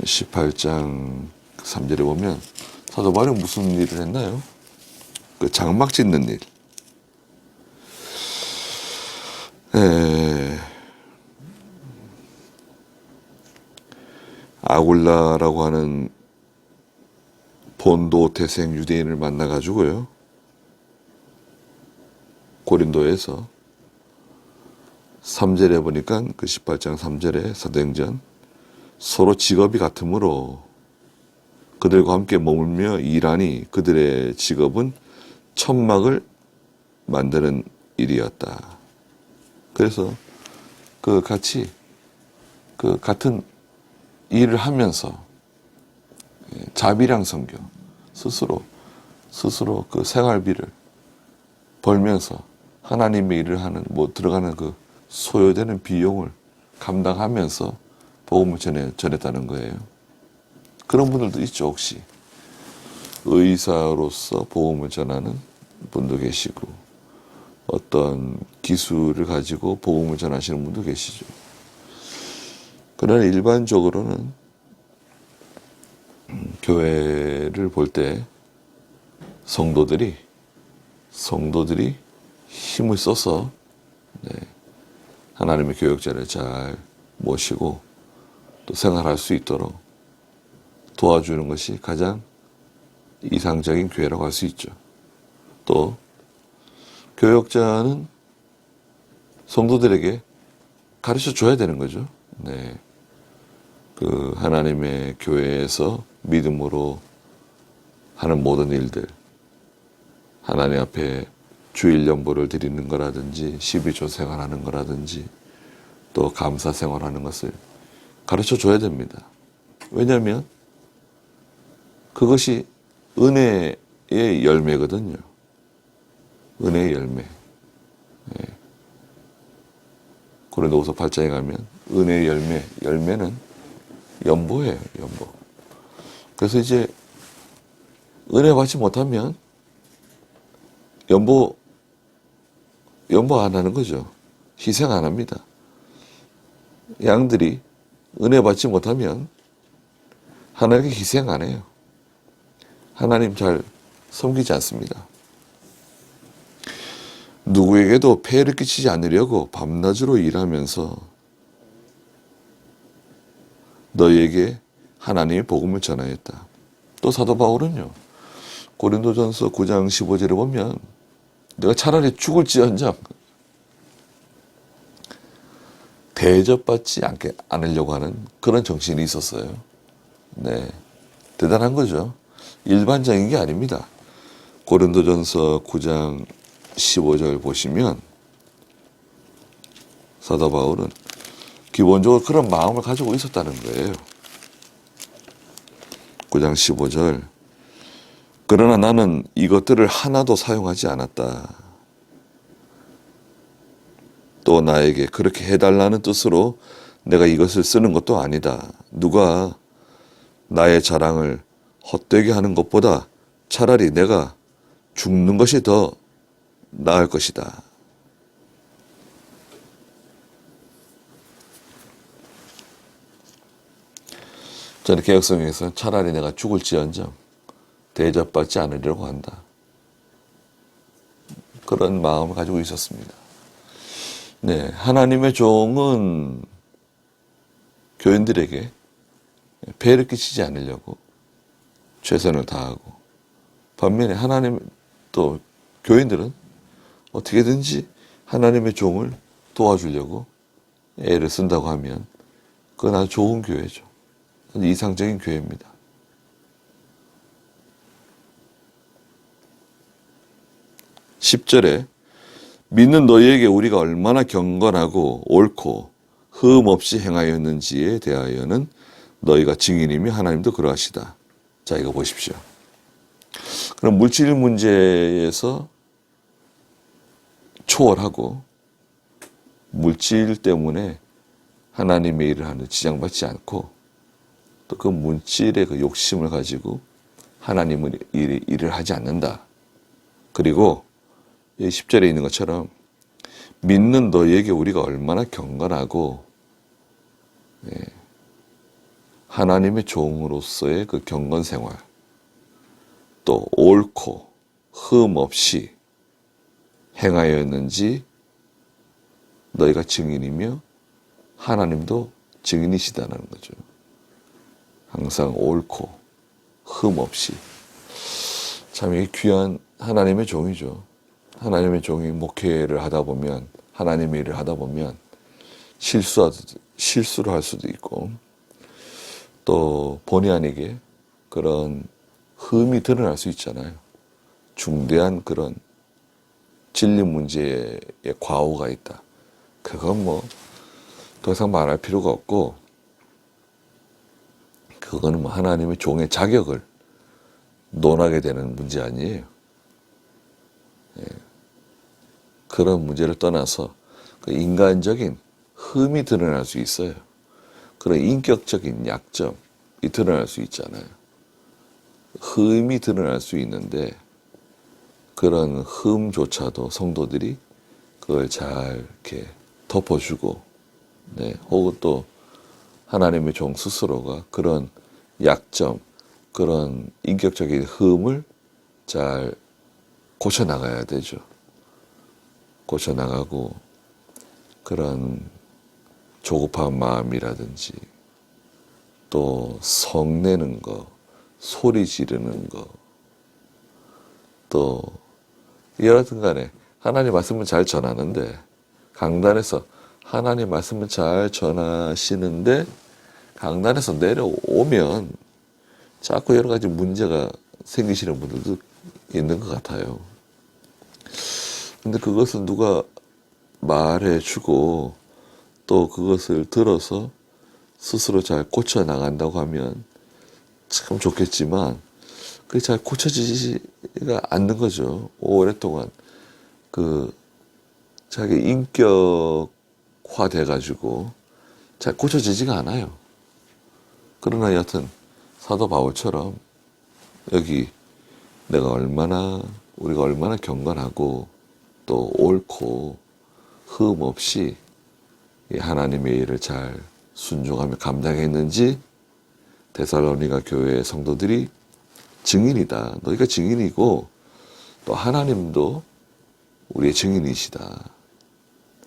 18장 3절에 보면 사도 바울이 무슨 일을 했나요? 그 장막 짓는 일. 아굴라라고 하는 본도 태생 유대인을 만나가지고요. 고린도에서 3절에 보니까 그 18장 3절에 사도행전 서로 직업이 같으므로 그들과 함께 머물며 일하니 그들의 직업은 천막을 만드는 일이었다. 그래서 그 같이 그 같은 일을 하면서 자비량 선교 스스로 그 생활비를 벌면서 하나님의 일을 하는 들어가는 그 소요되는 비용을 감당하면서 복음을 전했다는 거예요. 그런 분들도 있죠. 혹시 의사로서 복음을 전하는 분도 계시고 어떤 기술을 가지고 복음을 전하시는 분도 계시죠. 그러나 일반적으로는 교회를 볼 때 성도들이 힘을 써서 하나님의 교역자를 잘 모시고 또 생활할 수 있도록 도와주는 것이 가장 이상적인 교회라고 할 수 있죠. 또 교역자는 성도들에게 가르쳐 줘야 되는 거죠. 그 하나님의 교회에서 믿음으로 하는 모든 일들, 하나님 앞에 주일 연보를 드리는 거라든지 12조 생활하는 거라든지 또 감사 생활하는 것을 가르쳐 줘야 됩니다. 왜냐하면 그것이 은혜의 열매거든요. 은혜의 열매. 고린도후서 8장에 가면 은혜의 열매는 연보예요. 연보. 그래서 이제 은혜 받지 못하면 연보 안 하는 거죠. 희생 안 합니다. 양들이 은혜 받지 못하면 하나님께 희생 안 해요. 하나님 잘 섬기지 않습니다. 누구에게도 폐해를 끼치지 않으려고 밤낮으로 일하면서 너희에게 하나님의 복음을 전하였다. 또 사도 바울은요. 고린도전서 9장 15절에 보면 내가 차라리 죽을지언정 대접받지 않으려고 하는 그런 정신이 있었어요. 대단한 거죠. 일반적인 게 아닙니다. 고린도전서 9장 15절 보시면 사도 바울은 기본적으로 그런 마음을 가지고 있었다는 거예요. 9장 15절. 그러나 나는 이것들을 하나도 사용하지 않았다. 또 나에게 그렇게 해달라는 뜻으로 내가 이것을 쓰는 것도 아니다. 누가 나의 자랑을 헛되게 하는 것보다 차라리 내가 죽는 것이 더 나을 것이다. 저는 개혁성경에서 차라리 내가 죽을지언정 대접받지 않으려고 한다. 그런 마음을 가지고 있었습니다. 네, 하나님의 종은 교인들에게 폐를 끼치지 않으려고 최선을 다하고, 반면에 하나님 또 교인들은 어떻게든지 하나님의 종을 도와주려고 애를 쓴다고 하면 그건 아주 좋은 교회죠. 아주 이상적인 교회입니다. (10절에) 믿는 너희에게 우리가 얼마나 경건하고 옳고 흠 없이 행하였는지에 대하여는 너희가 증인이며 하나님도 그러하시다. 자, 이거 보십시오. 그럼 물질 문제에서 초월하고 물질 때문에 하나님의 일을 하는 지장받지 않고 또 그 물질의 그 욕심을 가지고 하나님의 일을 하지 않는다. 그리고 10절에 있는 것처럼 믿는 너희에게 우리가 얼마나 경건하고 하나님의 종으로서의 그 경건 생활, 또 옳고 흠 없이 행하였는지 너희가 증인이며 하나님도 증인이시다는 거죠. 항상 옳고 흠 없이. 참 이 귀한 하나님의 종이죠. 하나님의 종이 목회를 하다 보면, 하나님의 일을 하다 보면 실수를 할 수도 있고 또 본의 아니게 그런 흠이 드러날 수 있잖아요. 중대한 그런 진리 문제에 과오가 있다. 그건 뭐 더 이상 말할 필요가 없고, 그거는 뭐 하나님의 종의 자격을 논하게 되는 문제 아니에요. 그런 문제를 떠나서 그 인간적인 흠이 드러날 수 있어요. 그런 인격적인 약점이 드러날 수 있잖아요. 흠이 드러날 수 있는데 그런 흠조차도 성도들이 그걸 잘 이렇게 덮어주고, 혹은 또 하나님의 종 스스로가 그런 약점, 그런 인격적인 흠을 잘 고쳐나가야 되죠. 고쳐나가고 그런 조급한 마음이라든지 또 성내는 거, 소리 지르는 거, 또 여하튼 간에 하나님 말씀을 잘 전하는데, 강단에서 하나님 말씀을 잘 전하시는데 강단에서 내려오면 자꾸 여러 가지 문제가 생기시는 분들도 있는 것 같아요. 근데 그것은 누가 말해주고 또 그것을 들어서 스스로 잘 고쳐나간다고 하면 참 좋겠지만 그게 잘 고쳐지지가 않는 거죠. 오랫동안 그 자기 인격화 돼가지고 잘 고쳐지지가 않아요. 그러나 여하튼 사도 바울처럼 여기 우리가 얼마나 경건하고 또 옳고 흠 없이 하나님의 일을 잘 순종하며 감당했는지 데살로니가 교회의 성도들이 증인이다. 너희가 증인이고 또 하나님도 우리의 증인이시다.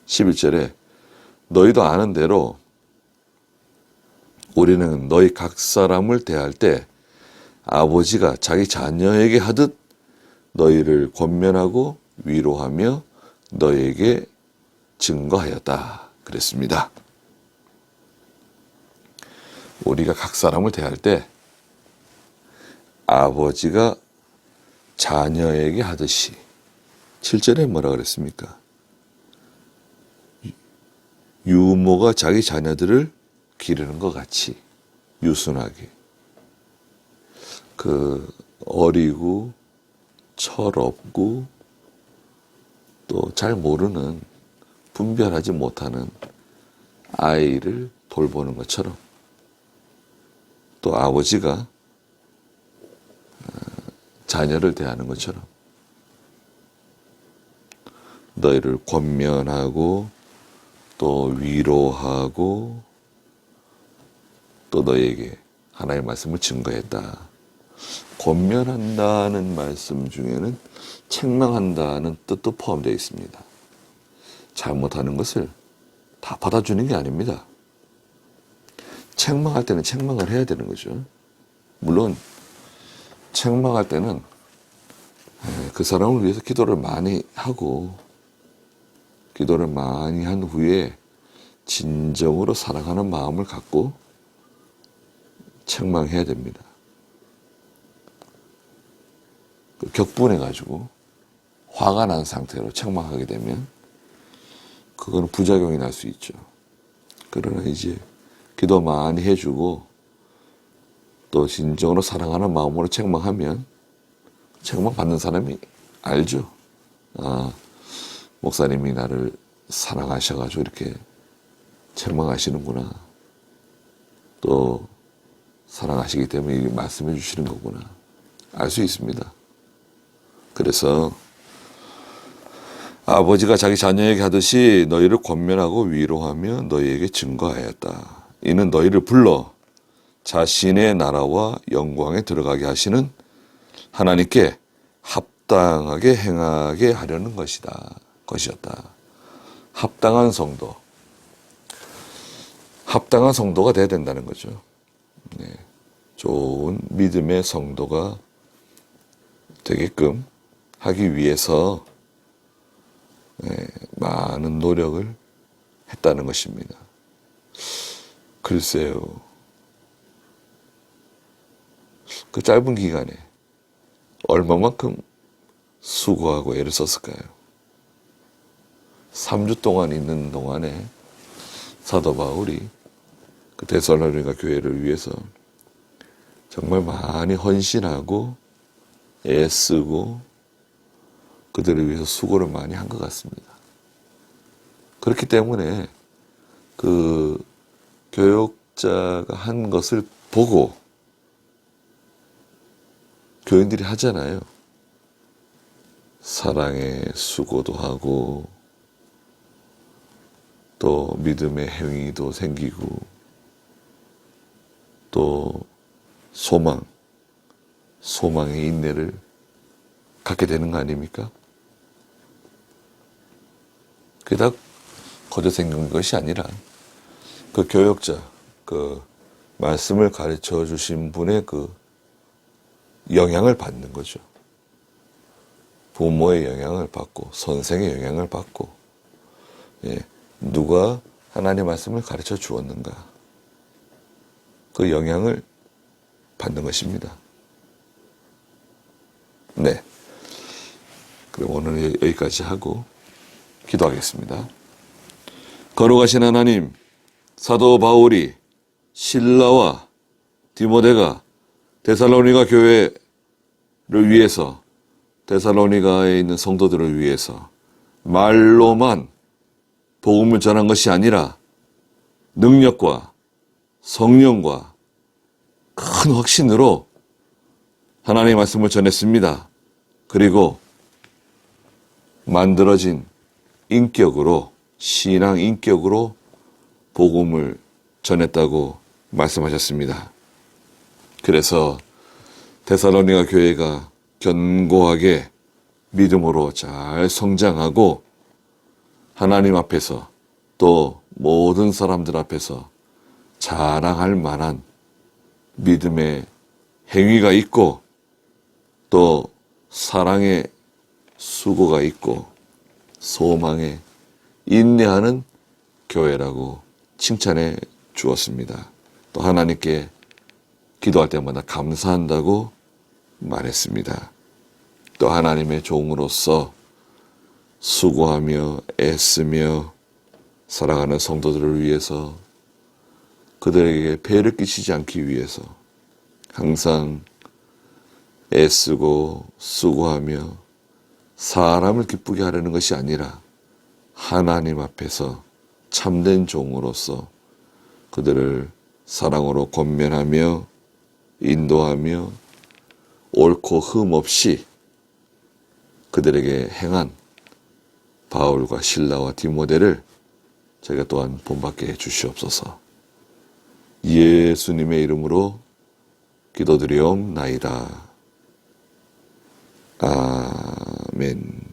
11절에 너희도 아는 대로 우리는 너희 각 사람을 대할 때 아버지가 자기 자녀에게 하듯 너희를 권면하고 위로하며 너희에게 증거하였다. 그랬습니다. 우리가 각 사람을 대할 때 아버지가 자녀에게 하듯이, 7절에 뭐라 그랬습니까? 유모가 자기 자녀들을 기르는 것 같이 유순하게 그 어리고 철없고 또 잘 모르는 분별하지 못하는 아이를 돌보는 것처럼 또 아버지가 자녀를 대하는 것처럼 너희를 권면하고 또 위로하고 또 너희에게 하나님의 말씀을 증거했다. 권면한다는 말씀 중에는 책망한다는 뜻도 포함되어 있습니다. 잘못하는 것을 다 받아주는 게 아닙니다. 책망할 때는 책망을 해야 되는 거죠. 물론 책망할 때는 그 사람을 위해서 기도를 많이 하고 기도를 많이 한 후에 진정으로 사랑하는 마음을 갖고 책망해야 됩니다. 격분해가지고 화가 난 상태로 책망하게 되면 그거는 부작용이 날 수 있죠. 그러나 이제 기도 많이 해주고 또 진정으로 사랑하는 마음으로 책망하면 책망 받는 사람이 알죠. 아, 목사님이 나를 사랑하셔가지고 이렇게 책망하시는구나. 또 사랑하시기 때문에 이렇게 말씀해 주시는 거구나. 알 수 있습니다. 그래서 아버지가 자기 자녀에게 하듯이 너희를 권면하고 위로하며 너희에게 증거하였다. 이는 너희를 불러 자신의 나라와 영광에 들어가게 하시는 하나님께 합당하게 행하게 하려는 것이었다. 합당한 성도. 합당한 성도가 돼야 된다는 거죠. 네. 좋은 믿음의 성도가 되게끔 하기 위해서 많은 노력을 했다는 것입니다. 글쎄요. 그 짧은 기간에 얼마만큼 수고하고 애를 썼을까요? 3주 동안 있는 동안에 사도 바울이 그 데살로니가 교회를 위해서 정말 많이 헌신하고 애쓰고 그들을 위해서 수고를 많이 한 것 같습니다. 그렇기 때문에 그 교역자가 한 것을 보고 교인들이 하잖아요. 사랑의 수고도 하고 또 믿음의 행위도 생기고 또 소망의 인내를 갖게 되는 거 아닙니까? 그게 다 거저 생긴 것이 아니라 그 교역자, 그 말씀을 가르쳐 주신 분의 그 영향을 받는 거죠. 부모의 영향을 받고 선생의 영향을 받고 누가 하나님의 말씀을 가르쳐 주었는가 그 영향을 받는 것입니다. 네. 그럼 오늘 여기까지 하고 기도하겠습니다. 거룩하신 하나님, 사도 바울이 실라와 디모데가 데살로니가 교회를 위해서 데살로니가에 있는 성도들을 위해서 말로만 복음을 전한 것이 아니라 능력과 성령과 큰 확신으로 하나님의 말씀을 전했습니다. 그리고 만들어진 인격으로 신앙 인격으로 복음을 전했다고 말씀하셨습니다. 그래서 데살로니가 교회가 견고하게 믿음으로 잘 성장하고 하나님 앞에서 또 모든 사람들 앞에서 자랑할 만한 믿음의 행위가 있고 또 사랑의 수고가 있고 소망에 인내하는 교회라고 칭찬해 주었습니다. 또 하나님께 기도할 때마다 감사한다고 말했습니다. 또 하나님의 종으로서 수고하며 애쓰며 사랑하는 성도들을 위해서 그들에게 폐를 끼치지 않기 위해서 항상 애쓰고 수고하며 사람을 기쁘게 하려는 것이 아니라 하나님 앞에서 참된 종으로서 그들을 사랑으로 권면하며 인도하며 옳고 흠 없이 그들에게 행한 바울과 실라와 디모데를 저희가 또한 본받게 해 주시옵소서. 예수님의 이름으로 기도드리옵나이다. 아멘.